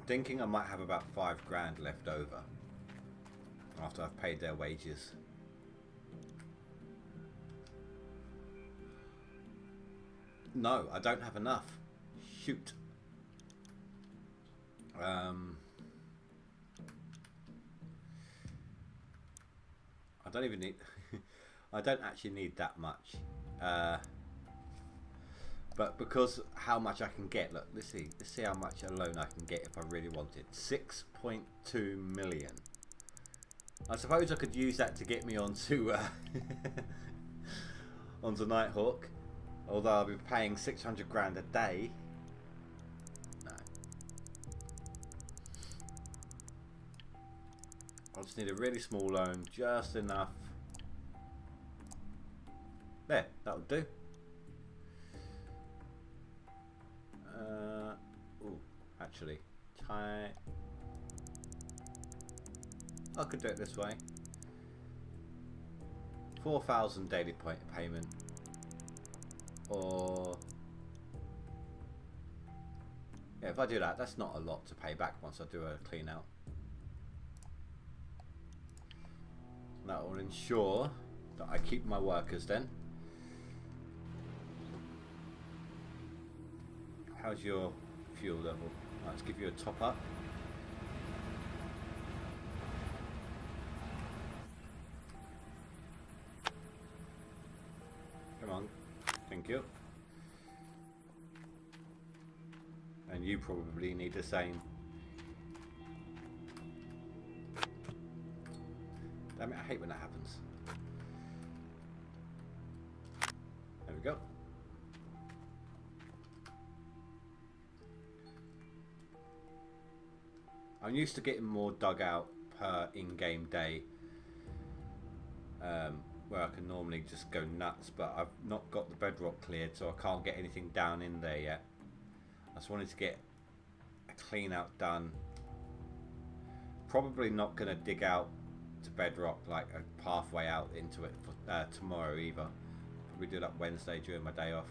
Thinking I might have about $5 grand left over after I've paid their wages. No, I don't have enough. Shoot. I don't even need I don't actually need that much. But because how much I can get, look, let's see how much a loan I can get if I really wanted. 6.2 million. I suppose I could use that to get me onto onto Nighthawk, although I'll be paying 600 grand a day. No. I just need a really small loan, just enough. There, that'll do. Actually, I could do it this way. 4,000 daily point payment, or yeah, if I do that, that's not a lot to pay back once I do a clean out. That will ensure that I keep my workers then. How's your fuel level? Let's give you a top up. Come on, thank you. And you probably need the same. Damn it, I hate when that happens. There we go. I'm used to getting more dug out per in-game day, where I can normally just go nuts, but I've not got the bedrock cleared, so I can't get anything down in there yet. I just wanted to get a clean out done. Probably not going to dig out to bedrock like a pathway out into it for tomorrow either. Probably do that Wednesday during my day off.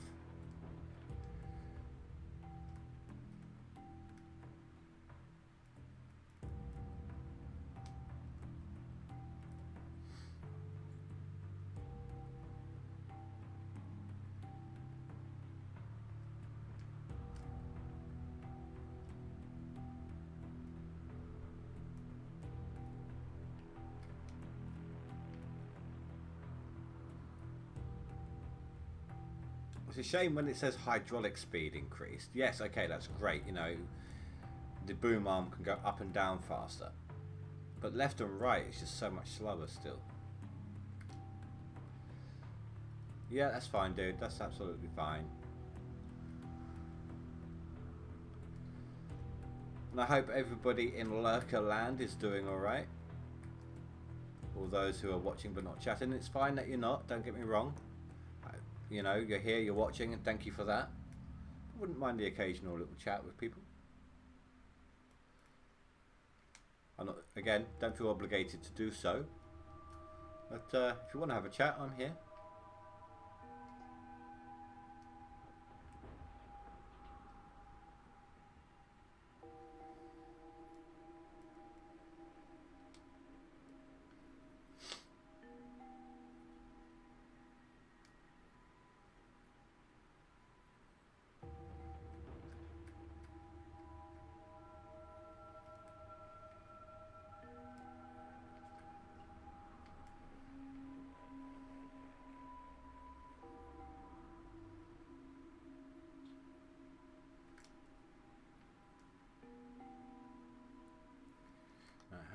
It's a shame when it says hydraulic speed increased. Yes, okay, that's great. You know, the boom arm can go up and down faster. But left and right is just so much slower still. Yeah, that's fine, dude. That's absolutely fine. And I hope everybody in Lurker Land is doing alright. All those who are watching but not chatting. It's fine that you're not, don't get me wrong. You know, you're here, you're watching, and thank you for that. I wouldn't mind the occasional little chat with people. I'm not, again, don't feel obligated to do so. But if you want to have a chat, I'm here.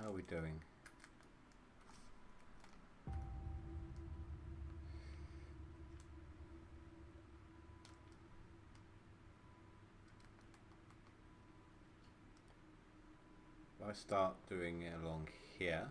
How are we doing? If I start doing it along here.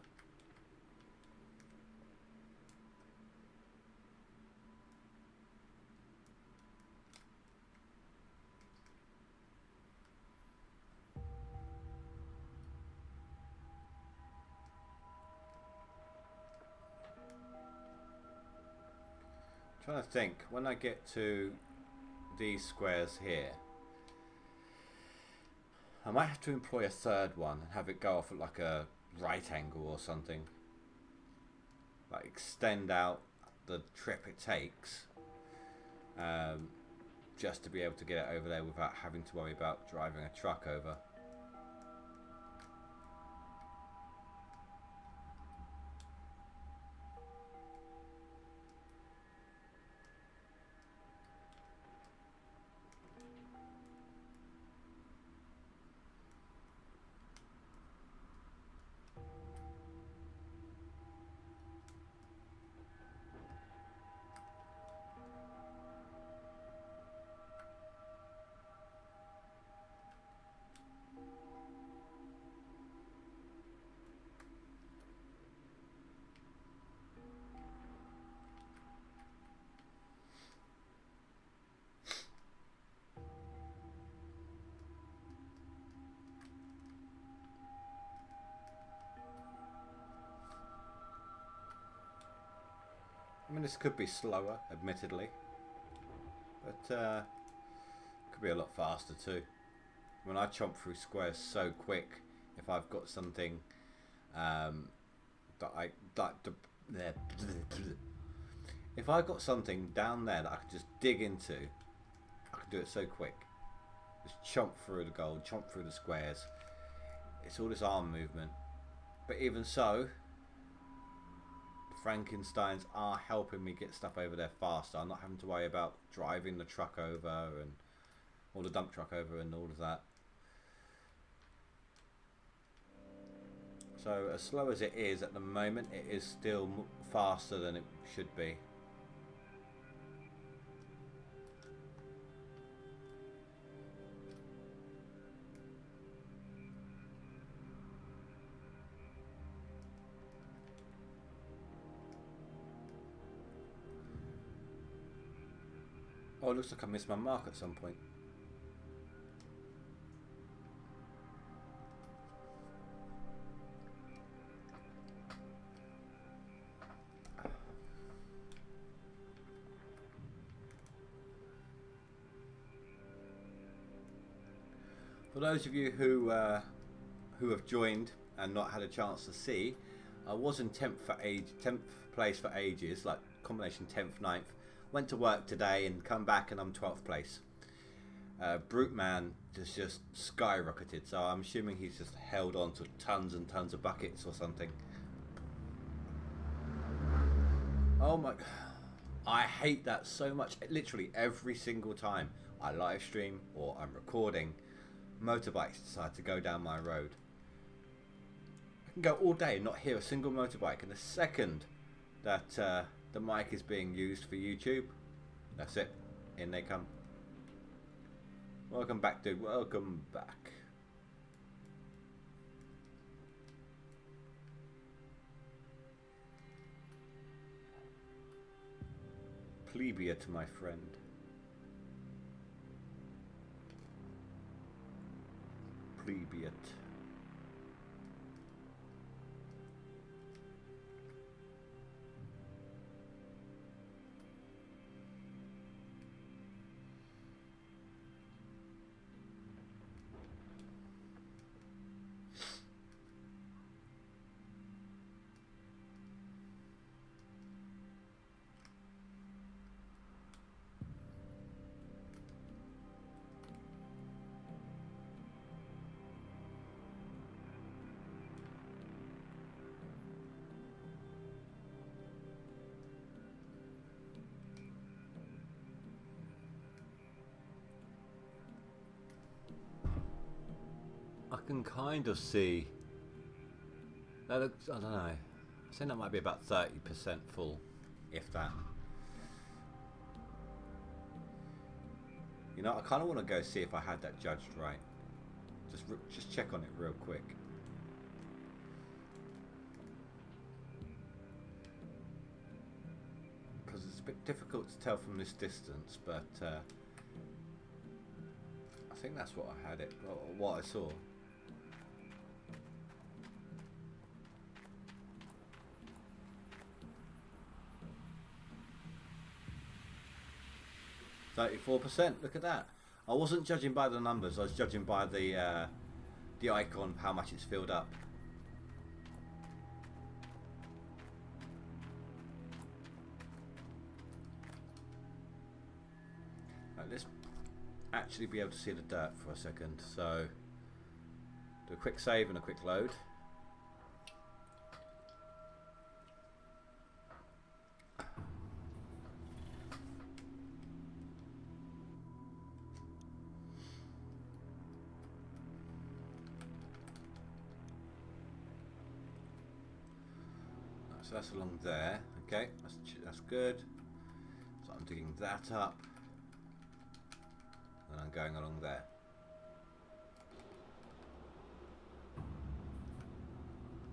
Trying to think, when I get to these squares here, I might have to employ a third one and have it go off at like a right angle or something. Like extend out the trip it takes, just to be able to get it over there without having to worry about driving a truck over. I mean, this could be slower, admittedly, but could be a lot faster too. When I chomp through squares so quick, if I've got something if I got something down there that I could just dig into, I could do it so quick. Just chomp through the gold, chomp through the squares. It's all this arm movement, but even so, Frankensteins are helping me get stuff over there faster. I'm not having to worry about driving the truck over and or the dump truck over and all of that. So as slow as it is at the moment, it is still faster than it should be. Oh, it looks like I missed my mark at some point. For those of you who have joined and not had a chance to see, I was in 10th place for ages, like combination 10th, 9th. Went to work today and come back and I'm 12th place. Brute Man just skyrocketed, so I'm assuming he's just held on to tons and tons of buckets or something. Oh my, I hate that so much. Literally every single time I live stream or I'm recording, motorbikes decide to go down my road. can go all day and not hear a single motorbike, and the second that the mic is being used for YouTube, that's it, in they come. Welcome back, dude. Welcome back. Plebeian, my friend. Plebeian. I can kind of see that looks, I don't know, I think that might be about 30% full, if that. You know, I kind of want to go see if I had that judged right. Just check on it real quick. Because it's a bit difficult to tell from this distance, but I think that's what I had it, or what I saw. %34%. Look at that. I wasn't judging by the numbers. I was judging by the icon, how much it's filled up. Right, let's actually be able to see the dirt for a second. So do a quick save and a quick load. So that's along there. Okay, that's good. So I'm digging that up, and I'm going along there.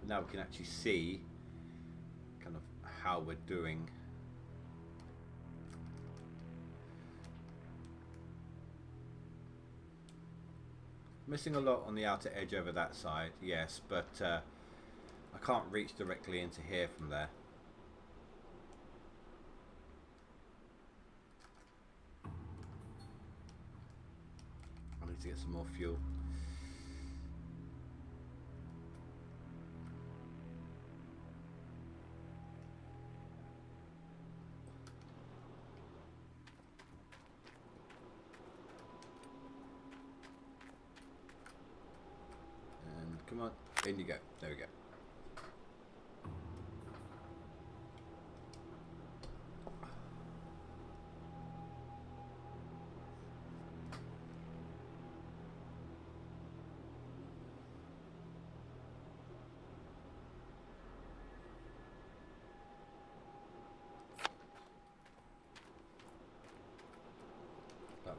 Now we can actually see kind of how we're doing. Missing a lot on the outer edge over that side, yes, but I can't reach directly into here from there. I need to get some more fuel. And come on, in you go. There we go.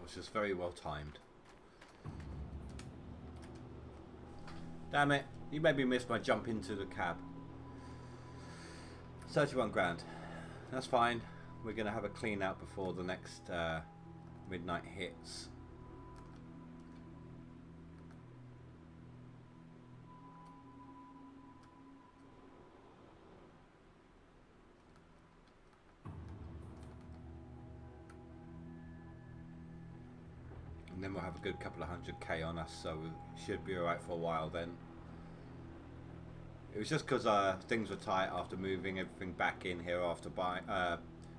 Was just very well timed. Damn it, you made me miss my jump into the cab. 31 grand. That's fine. We're going to have a clean out before the next midnight hits. And then we'll have a good couple of 100k on us, so we should be alright for a while then. It was just because things were tight after moving everything back in here after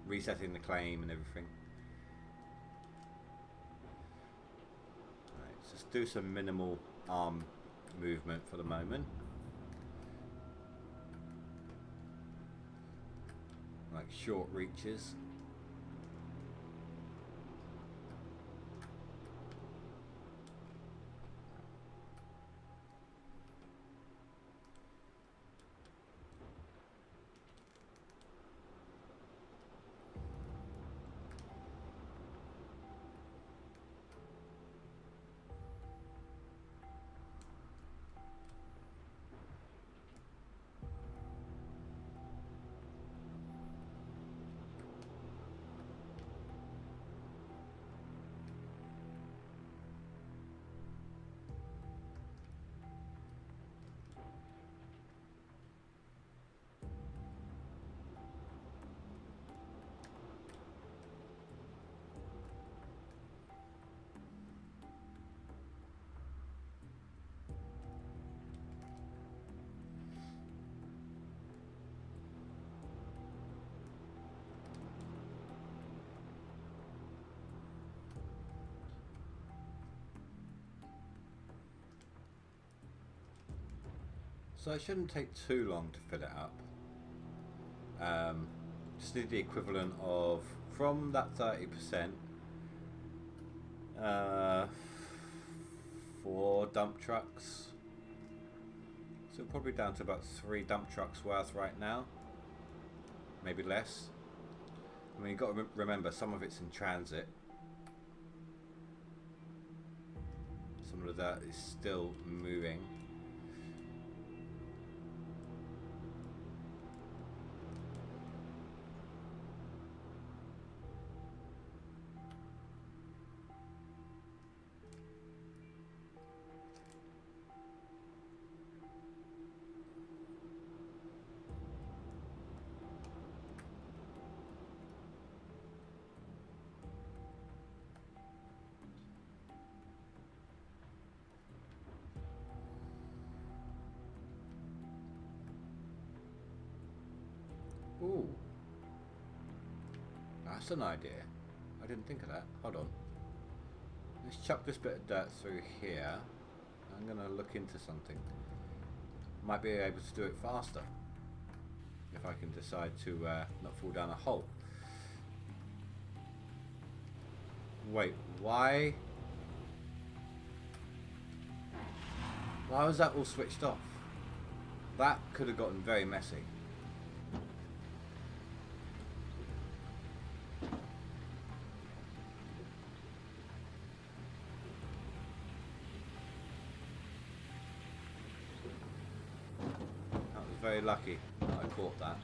resetting the claim and everything. Right, let's just do some minimal arm movement for the moment. Like short reaches. So it shouldn't take too long to fill it up. Just need the equivalent of, from that 30%, 4 dump trucks. So probably down to about 3 dump trucks worth right now. Maybe less. I mean, you've got to remember, some of it's in transit. Some of that is still moving. Ooh, that's an idea. I didn't think of that. Hold on. Let's chuck this bit of dirt through here. I'm going to look into something. Might be able to do it faster if I can decide to not fall down a hole. Wait, why? Why was that all switched off? That could have gotten very messy. Very lucky that I caught that.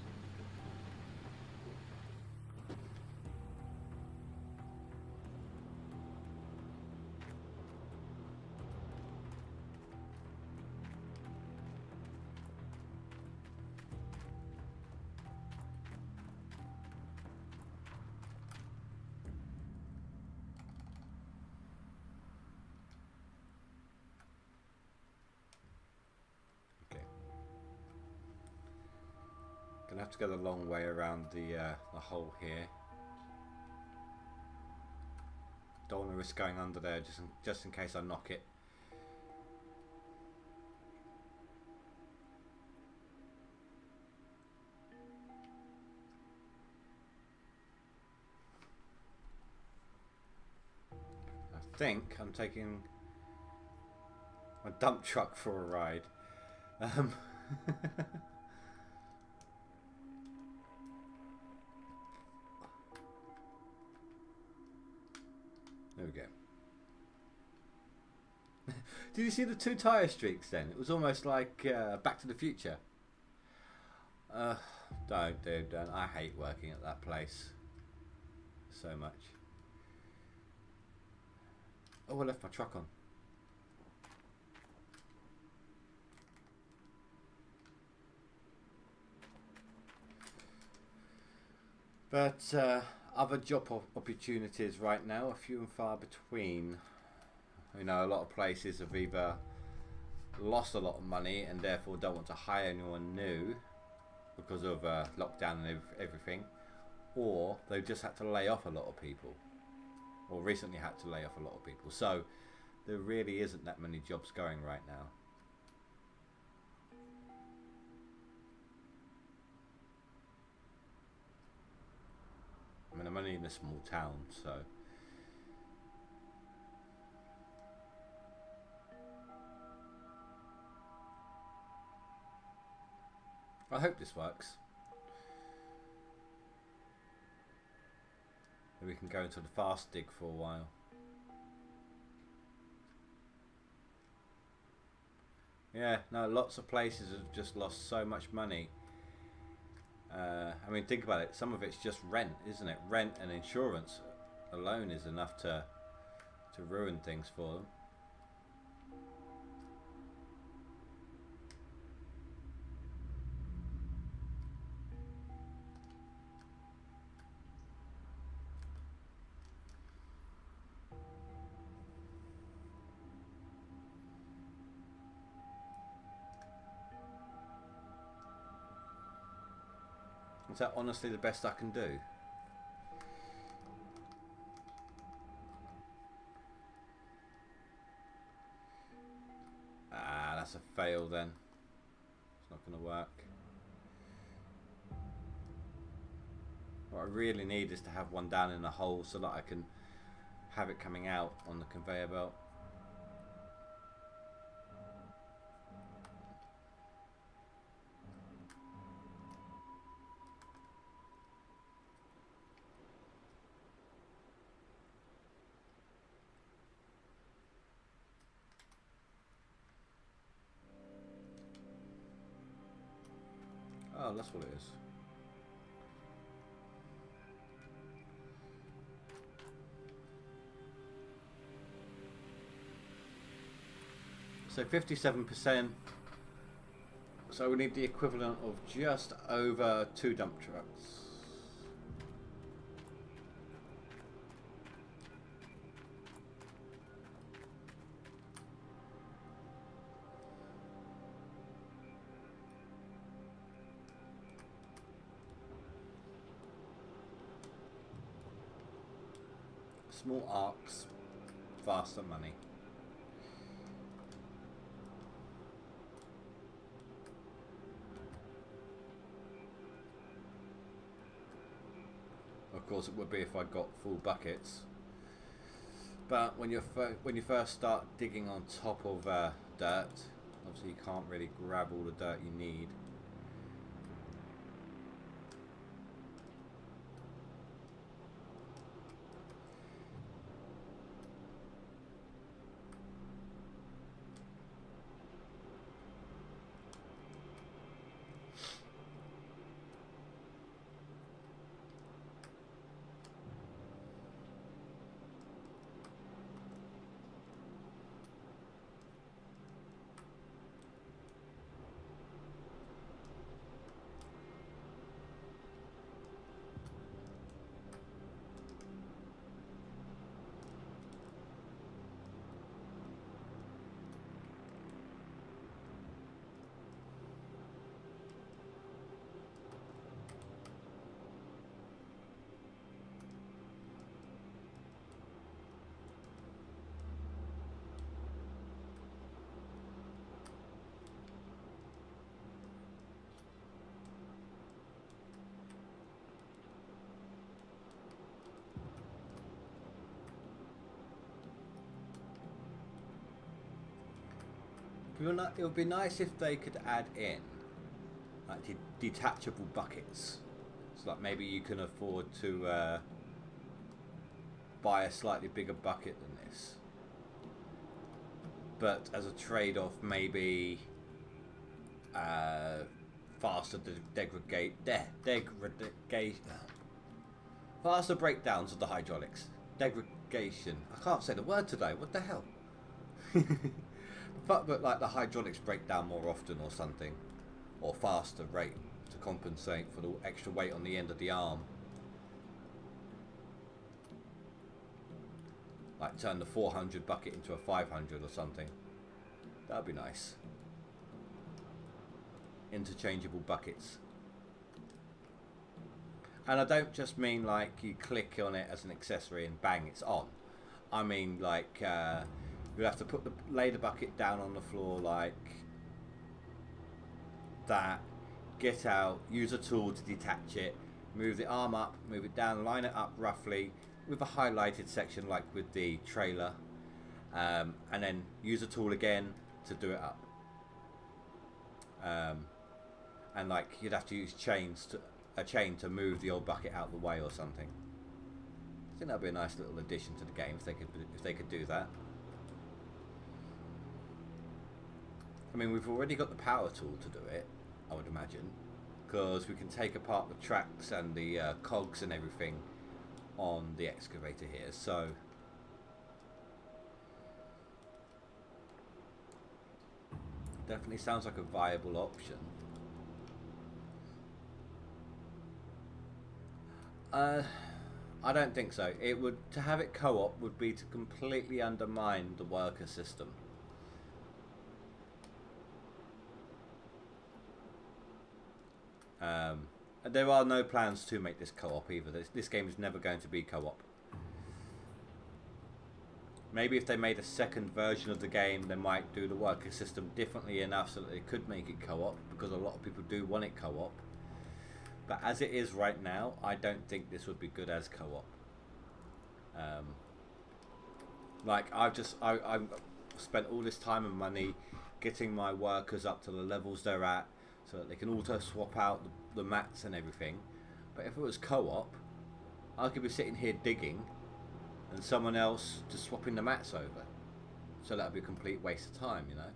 Gonna have to go the long way around the hole here. Don't want to risk going under there just in case I knock it. I think I'm taking my dump truck for a ride. There we go. Did you see the 2 tyre streaks then? It was almost like Back to the Future. Don't, dude, don't. I hate working at that place so much. Oh, I left my truck on. But other job opportunities right now are few and far between. You know, a lot of places have either lost a lot of money and therefore don't want to hire anyone new because of lockdown and everything, or they've just had to lay off a lot of people, or recently had to lay off a lot of people. So there really isn't that many jobs going right now. I mean, I'm only in a small town, so I hope this works. Maybe we can go into the fast dig for a while. Yeah, no, lots of places have just lost so much money. I mean, think about it. Some of it's just rent, isn't it? Rent and insurance alone is enough to ruin things for them. Is that honestly the best I can do? Ah, that's a fail then. not going to work. What I really need is to have one down in a hole so that I can have it coming out on the conveyor belt. Oh, that's what it is. So 57%. So we need the equivalent of just over 2 dump trucks. Small arcs, faster money. Of course, it would be if I got full buckets. But when you first start digging on top of dirt, obviously you can't really grab all the dirt you need. It would be nice if they could add in like detachable buckets. So like maybe you can afford to buy a slightly bigger bucket than this. But as a trade-off, maybe faster faster breakdowns of the hydraulics. Degradation. I can't say the word today. What the hell? But like the hydraulics break down more often or something, or faster rate to compensate for the extra weight on the end of the arm. Like turn the 400 bucket into a 500 or something. That'd be nice. Interchangeable buckets. And I don't just mean like you click on it as an accessory and bang, it's on. I mean like you have to lay the bucket down on the floor like that, get out, use a tool to detach it, move the arm up, move it down, line it up roughly with a highlighted section like with the trailer, and then use a tool again to do it up. And like you'd have to use a chain to move the old bucket out of the way or something. I think that'd be a nice little addition to the game if they could do that. I mean, we've already got the power tool to do it, I would imagine, because we can take apart the tracks and the cogs and everything on the excavator here, so definitely sounds like a viable option. I don't think so. To have it co-op would be to completely undermine the worker system. There are no plans to make this co-op either. This game is never going to be co-op. Maybe if they made a second version of the game, they might do the worker system differently enough so that they could make it co-op, because a lot of people do want it co-op. But as it is right now, I don't think this would be good as co-op. Like I've spent all this time and money getting my workers up to the levels they're at, so that they can auto swap out the mats and everything. But if it was co-op, I could be sitting here digging and someone else just swapping the mats over. So that would be a complete waste of time, you know.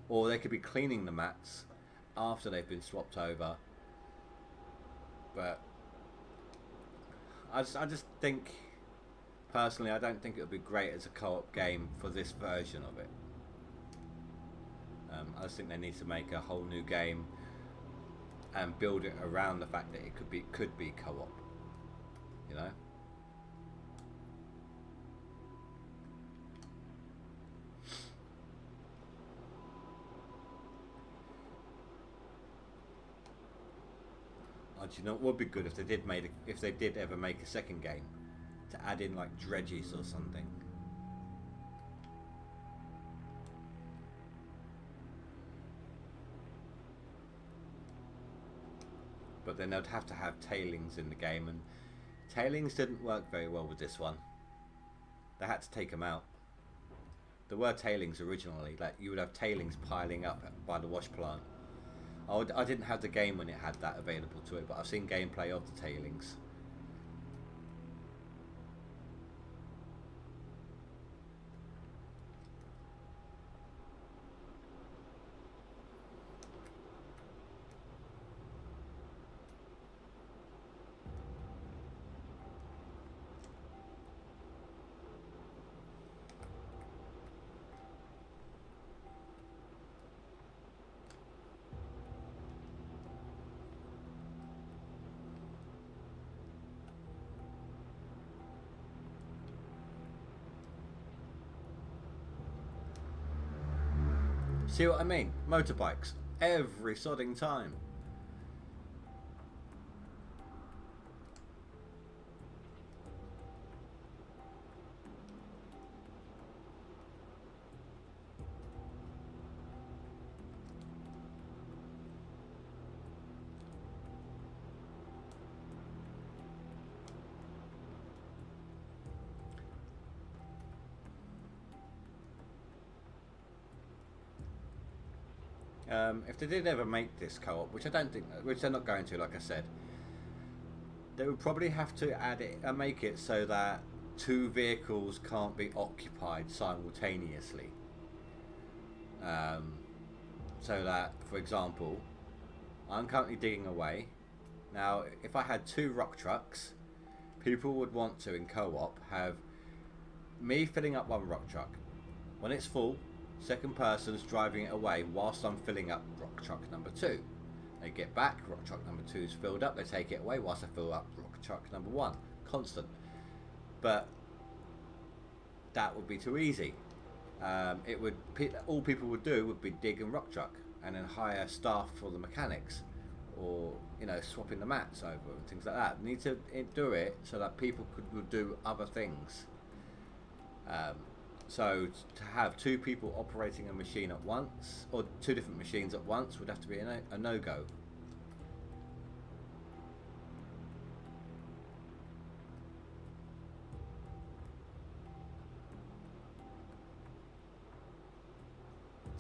Or they could be cleaning the mats after they've been swapped over. But I just think, personally, I don't think it would be great as a co-op game for this version of it. I just think they need to make a whole new game and build it around the fact that it could be co-op, you know. Do you know what would be good if they did ever make a second game, to add in like dredges or something. But then they'd have to have tailings in the game, and tailings didn't work very well with this one. They had to take them out. There were tailings originally, like you would have tailings piling up by the wash plant. I didn't have the game when it had that available to it, but I've seen gameplay of the tailings. See what I mean? Motorbikes. Every sodding time. If they did ever make this co-op, which I don't think, which they're not going to, like I said, they would probably have to add it and make it so that two vehicles can't be occupied simultaneously. So that, for example, I'm currently digging away. Now, if I had two rock trucks, people would want to, in co-op, have me filling up one rock truck. When it's full, second person's driving it away whilst I'm filling up rock truck number 2. They get back, rock truck number 2's filled up, they take it away whilst I fill up rock truck number 1. Constant. But that would be too easy. It would, all people would do would be dig and rock truck, and then hire staff for the mechanics, or you know, swapping the mats over and things like that. Need to do it so that people would do other things. So to have two people operating a machine at once, or two different machines at once, would have to be a no-go.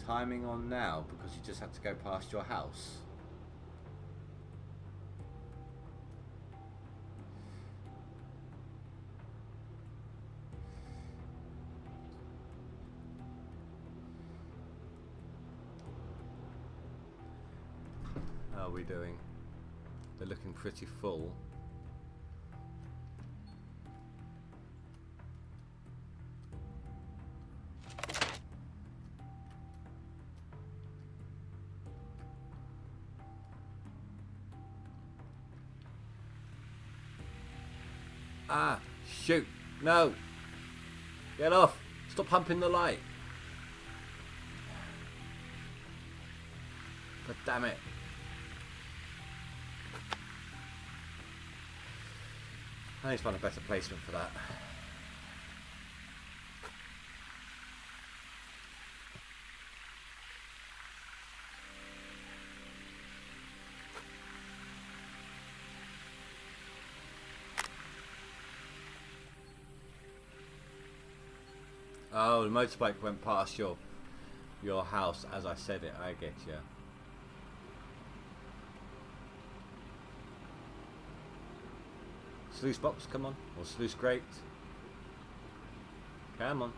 Timing on now because you just had to go past your house. How are we doing? They're looking pretty full. Ah, shoot. No. Get off. Stop pumping the light. God damn it. I need to find a better placement for that. Oh, the motorbike went past your house as I said it. I get you. Sluice box, come on. Or sluice grate. Come on.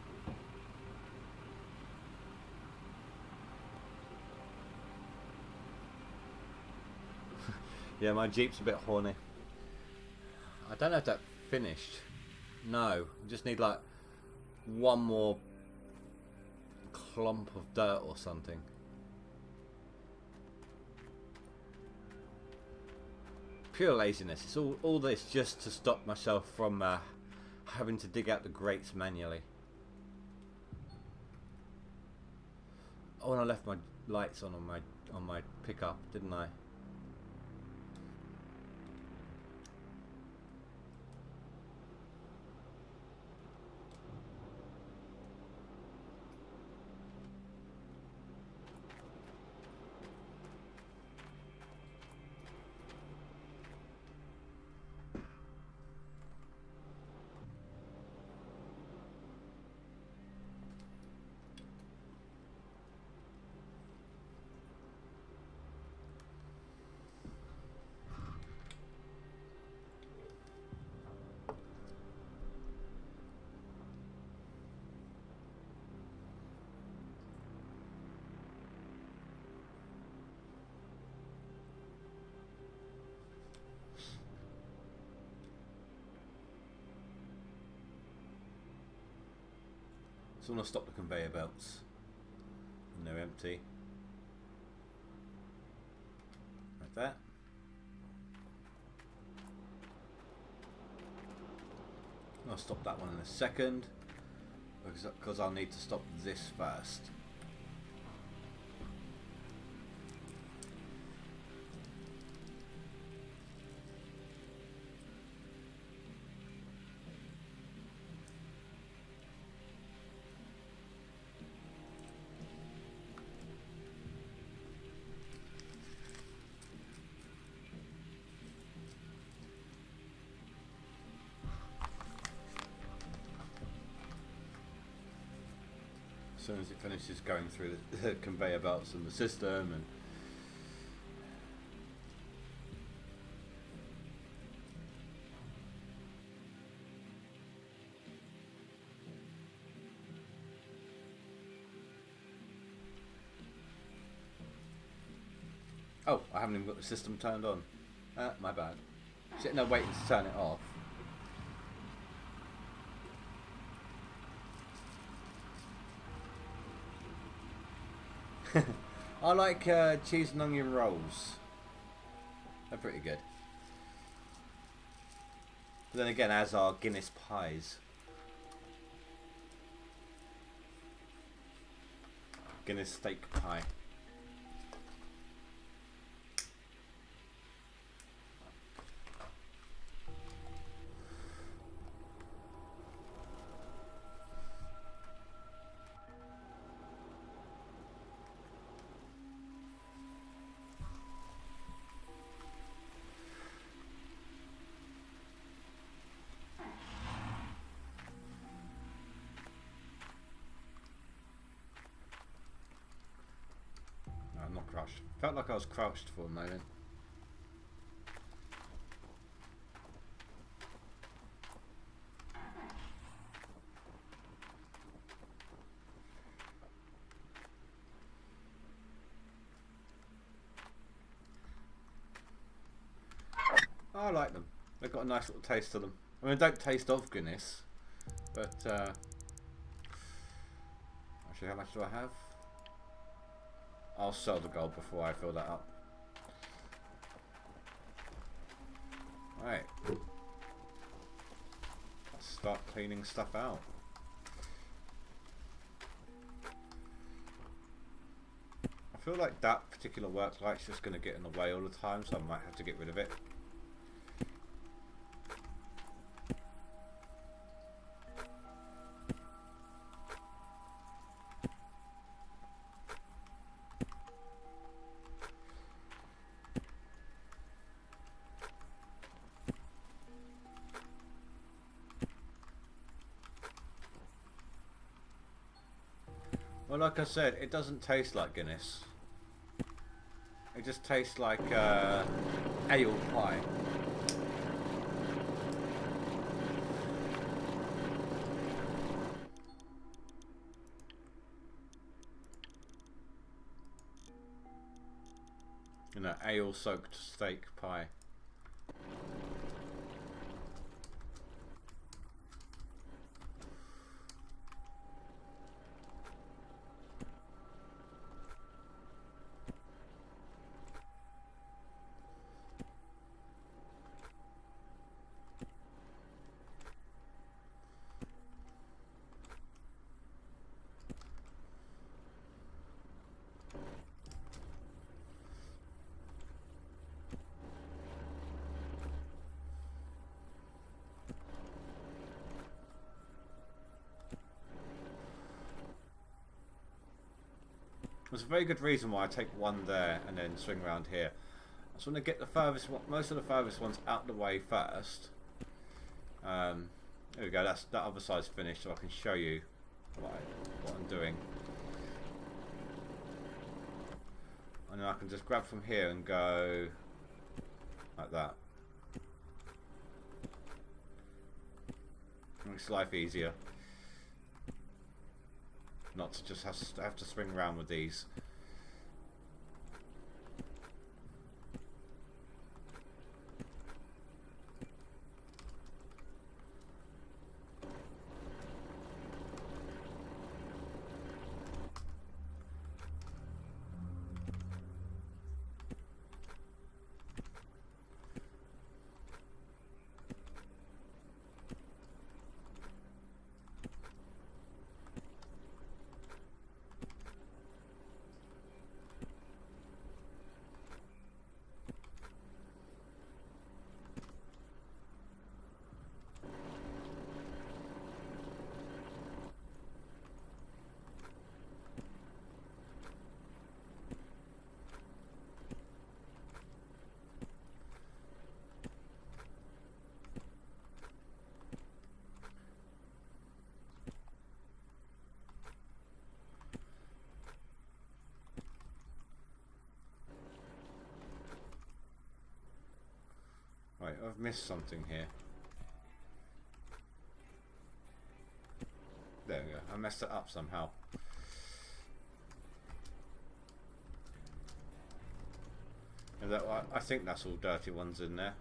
Yeah, my Jeep's a bit horny. I don't know if that finished. No, I just need like one more clump of dirt or something. Pure laziness. It's all this just to stop myself from having to dig out the grates manually. Oh, and I left my lights on my pickup, didn't I? So I'm going to stop the conveyor belts. And they're empty. Like that. I'll stop that one in a second. Because I'll need to stop this first. As soon as it finishes going through the conveyor belts and the system and oh, I haven't even got the system turned on. My bad. Sitting there waiting to turn it off. I like cheese and onion rolls. They're pretty good. But then again, as are Guinness pies. Guinness steak pie. Crouched. Felt like I was crouched for a moment. I like them. They've got a nice little taste to them. I mean, I don't taste of Guinness, but actually, how much do I have? I'll sell the gold before I fill that up. Right. Let's start cleaning stuff out. I feel like that particular work light's just going to get in the way all the time, so I might have to get rid of it. Well, like I said, it doesn't taste like Guinness. It just tastes like ale pie. You know, ale-soaked steak pie. There's a very good reason why I take one there and then swing around here. I just want to get the furthest one, most of the furthest ones out the way first. There we go. That other side's finished, so I can show you what I'm doing. And then I can just grab from here and go like that. Makes life easier. Not to just have to swing around with these. Right, I've missed something here. There we go. I messed it up somehow. And that, I think that's all dirty ones in there.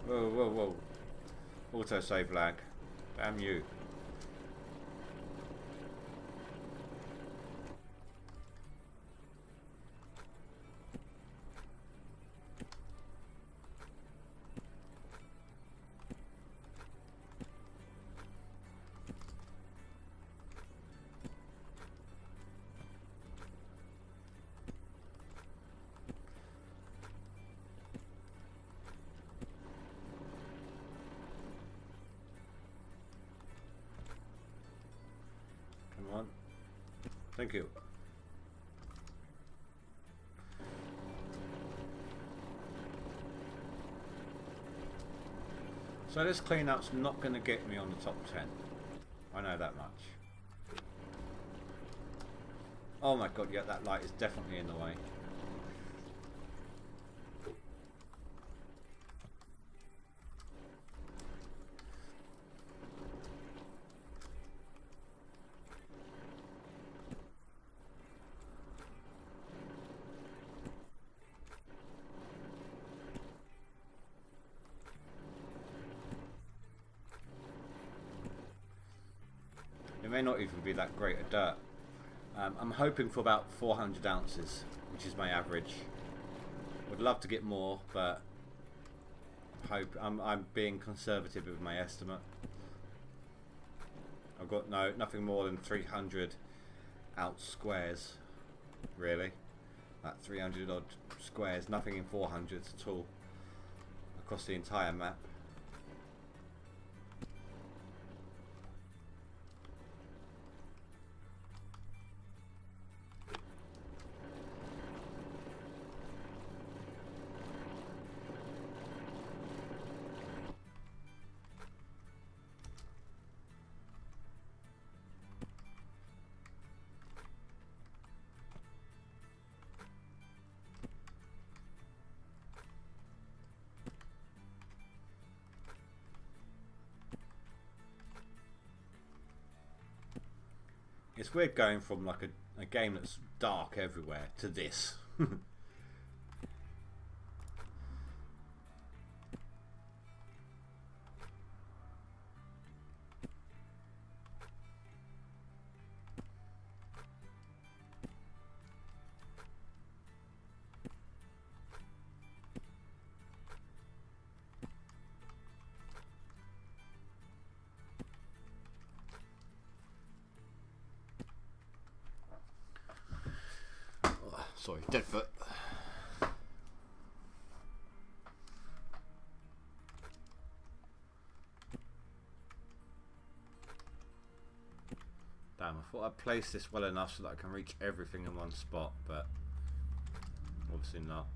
Whoa, whoa, whoa. Autosave lag. Damn you. Thank you. So this cleanup's not going to get me on the top 10. I know that much. Oh my god, yeah, that light is definitely in the way. It may not even be that great a dirt. I'm hoping for about 400 ounces, which is my average. Would love to get more, but I'm being conservative with my estimate. I've got nothing more than 300 ounce squares, really. Like 300 odd squares, nothing in 400s at all across the entire map. It's weird going from like a game that's dark everywhere to this. Sorry, dead foot. Damn, I thought I'd placed this well enough so that I can reach everything in one spot, but obviously not.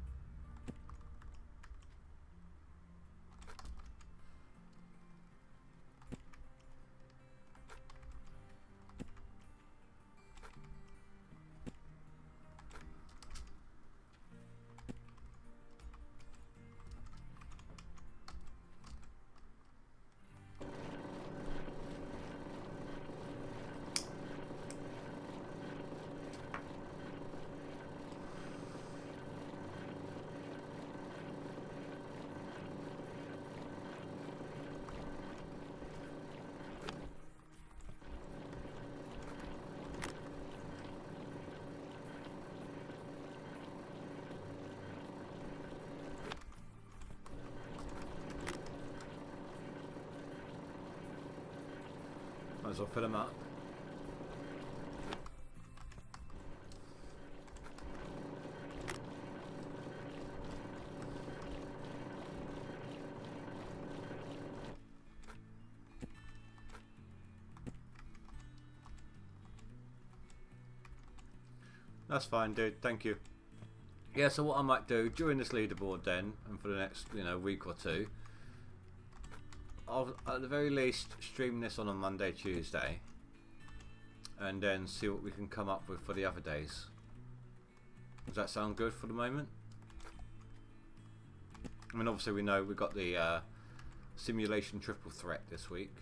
Might as well fill them up. That's fine, dude. Thank you. Yeah, so what I might do during this leaderboard then, and for the next, week or two, I'll at the very least stream this on a Monday, Tuesday, and then see what we can come up with for the other days. Does that sound good for the moment? I mean, obviously we know we've got the simulation triple threat this week.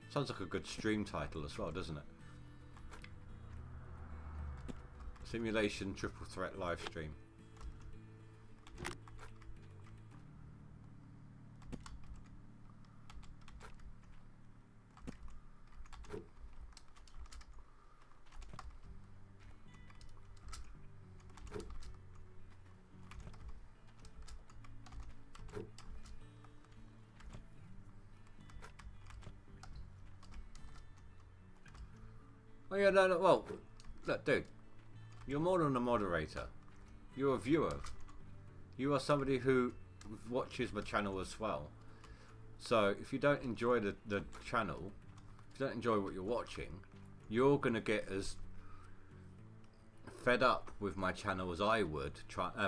Sounds like a good stream title as well, doesn't it? Simulation triple threat live stream. Oh yeah, no, well, look, dude, you're more than a moderator. You're a viewer. You are somebody who watches my channel as well. So if you don't enjoy the channel, if you don't enjoy what you're watching, you're going to get as fed up with my channel as I would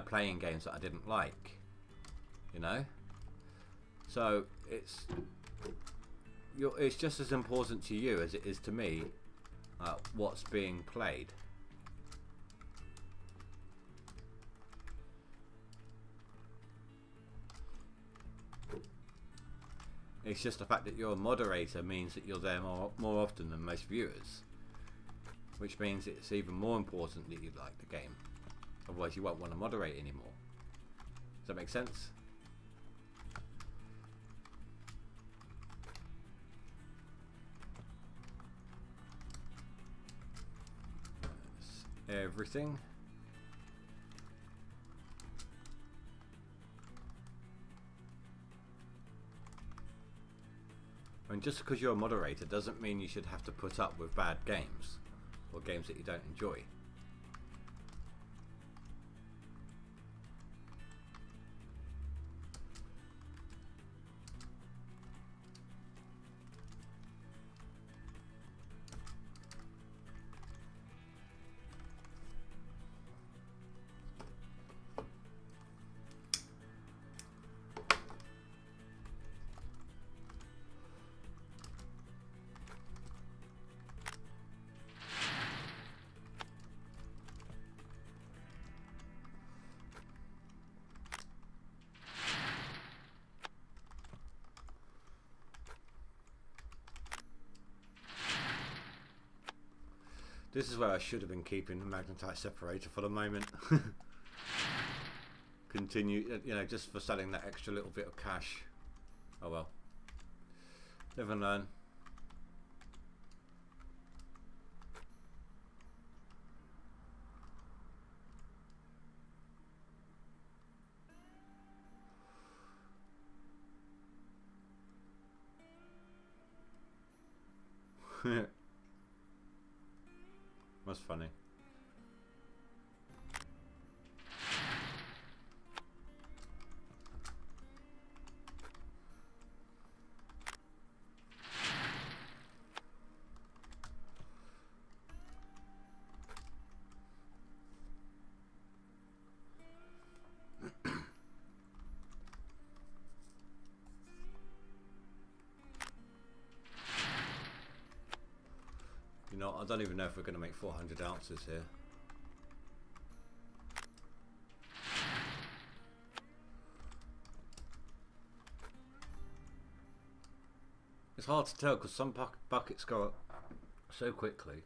playing games that I didn't like. So it's just as important to you as it is to me what's being played. It's just the fact that you're a moderator means that you're there more often than most viewers, which means it's even more important that you like the game. Otherwise you won't want to moderate anymore. Does that make sense? That's everything. I mean, just because you're a moderator doesn't mean you should have to put up with bad games or games that you don't enjoy. This is where I should have been keeping the magnetite separator for the moment. Continue, you know, just for selling that extra little bit of cash. Oh well. Live and learn. That's funny. You know, I don't even know if we're going to make 400 ounces here. It's hard to tell because some buckets go up so quickly.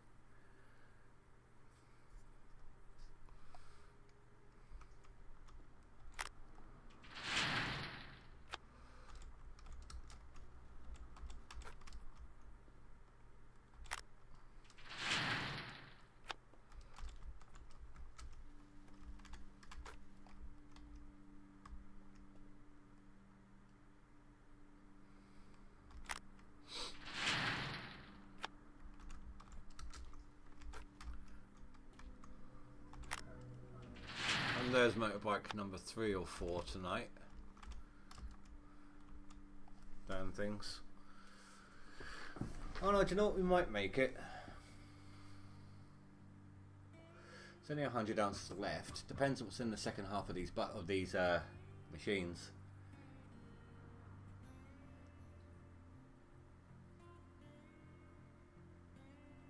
And there's motorbike number 3 or 4 tonight. Damn things. Oh no, do you know what? We might make it. There's only 100 ounces left. Depends what's in the second half of these machines.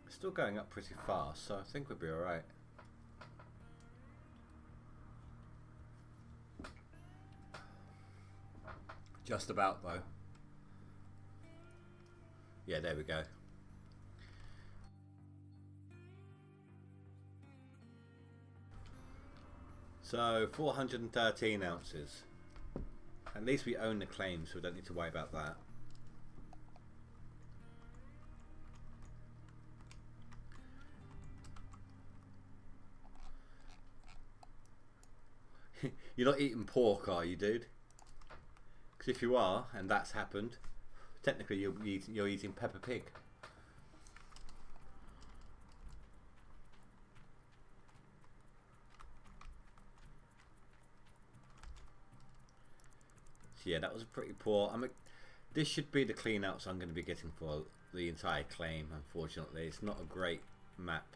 It's still going up pretty fast, so I think we'll be alright. Just about though. Yeah, there we go. So 413 ounces. At least we own the claim, so we don't need to worry about that. You're not eating pork, are you, dude? Because if you are, and that's happened, technically you're eating Peppa Pig. So yeah, that was pretty poor. This should be the clean outs I'm going to be getting for the entire claim. Unfortunately, it's not a great map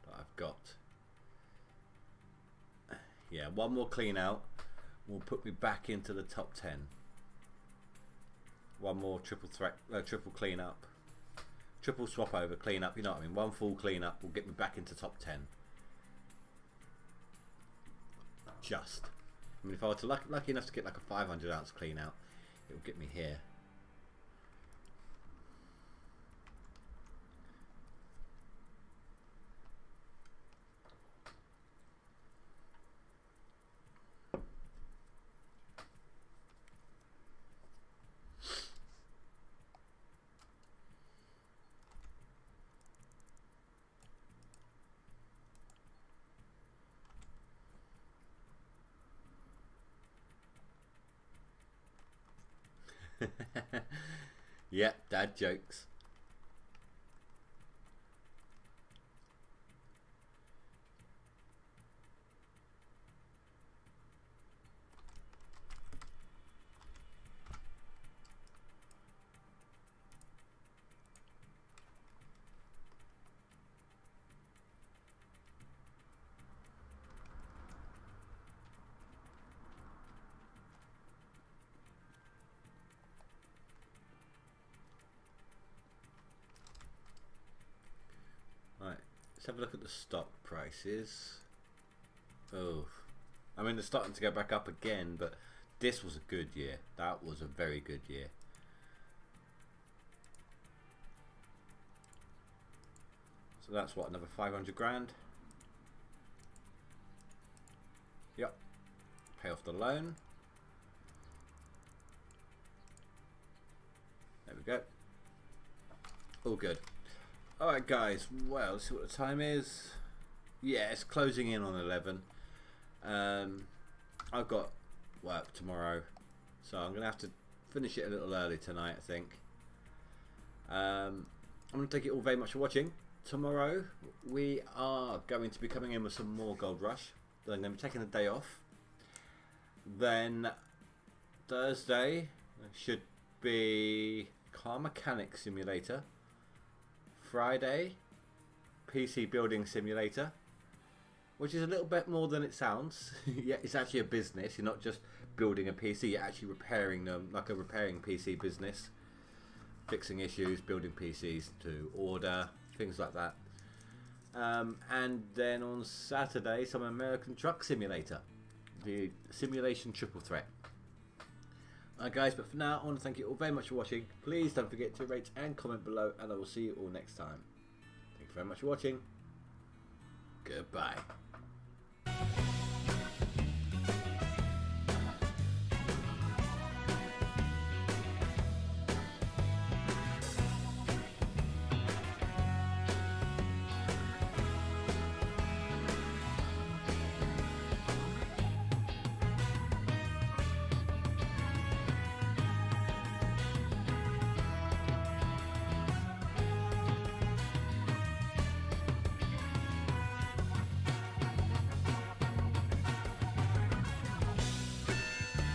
that I've got. Yeah, one more clean out will put me back into the top 10. One more triple clean up, triple swap over, clean up. You know what I mean? One full clean up will get me back into top 10. Just. I mean, if I were to lucky enough to get like a 500 ounce clean out, it will get me here. Yep, dad jokes. Let's have a look at the stock prices. Oh, I mean, they're starting to go back up again, but this was a good year. That was a very good year. So that's what, another 500 grand. Yep. Pay off the loan. There we go. All good. Alright guys, well, let's see what the time is. Yeah, it's closing in on 11. I've got work tomorrow, so I'm going to have to finish it a little early tonight, I think. I'm going to thank you all very much for watching. Tomorrow we are going to be coming in with some more GoldRush. Then I'm going to be taking the day off. Then Thursday should be Car Mechanic Simulator. Friday, PC Building Simulator, which is a little bit more than it sounds. Yeah, it's actually a business. You're not just building a PC, you're actually repairing them, like a repairing PC business. Fixing issues, building PCs to order, things like that. And then on Saturday, some American Truck Simulator, the simulation triple threat. Alright guys, but for now I want to thank you all very much for watching. Please don't forget to rate and comment below, and I will see you all next time. Thank you very much for watching. Goodbye.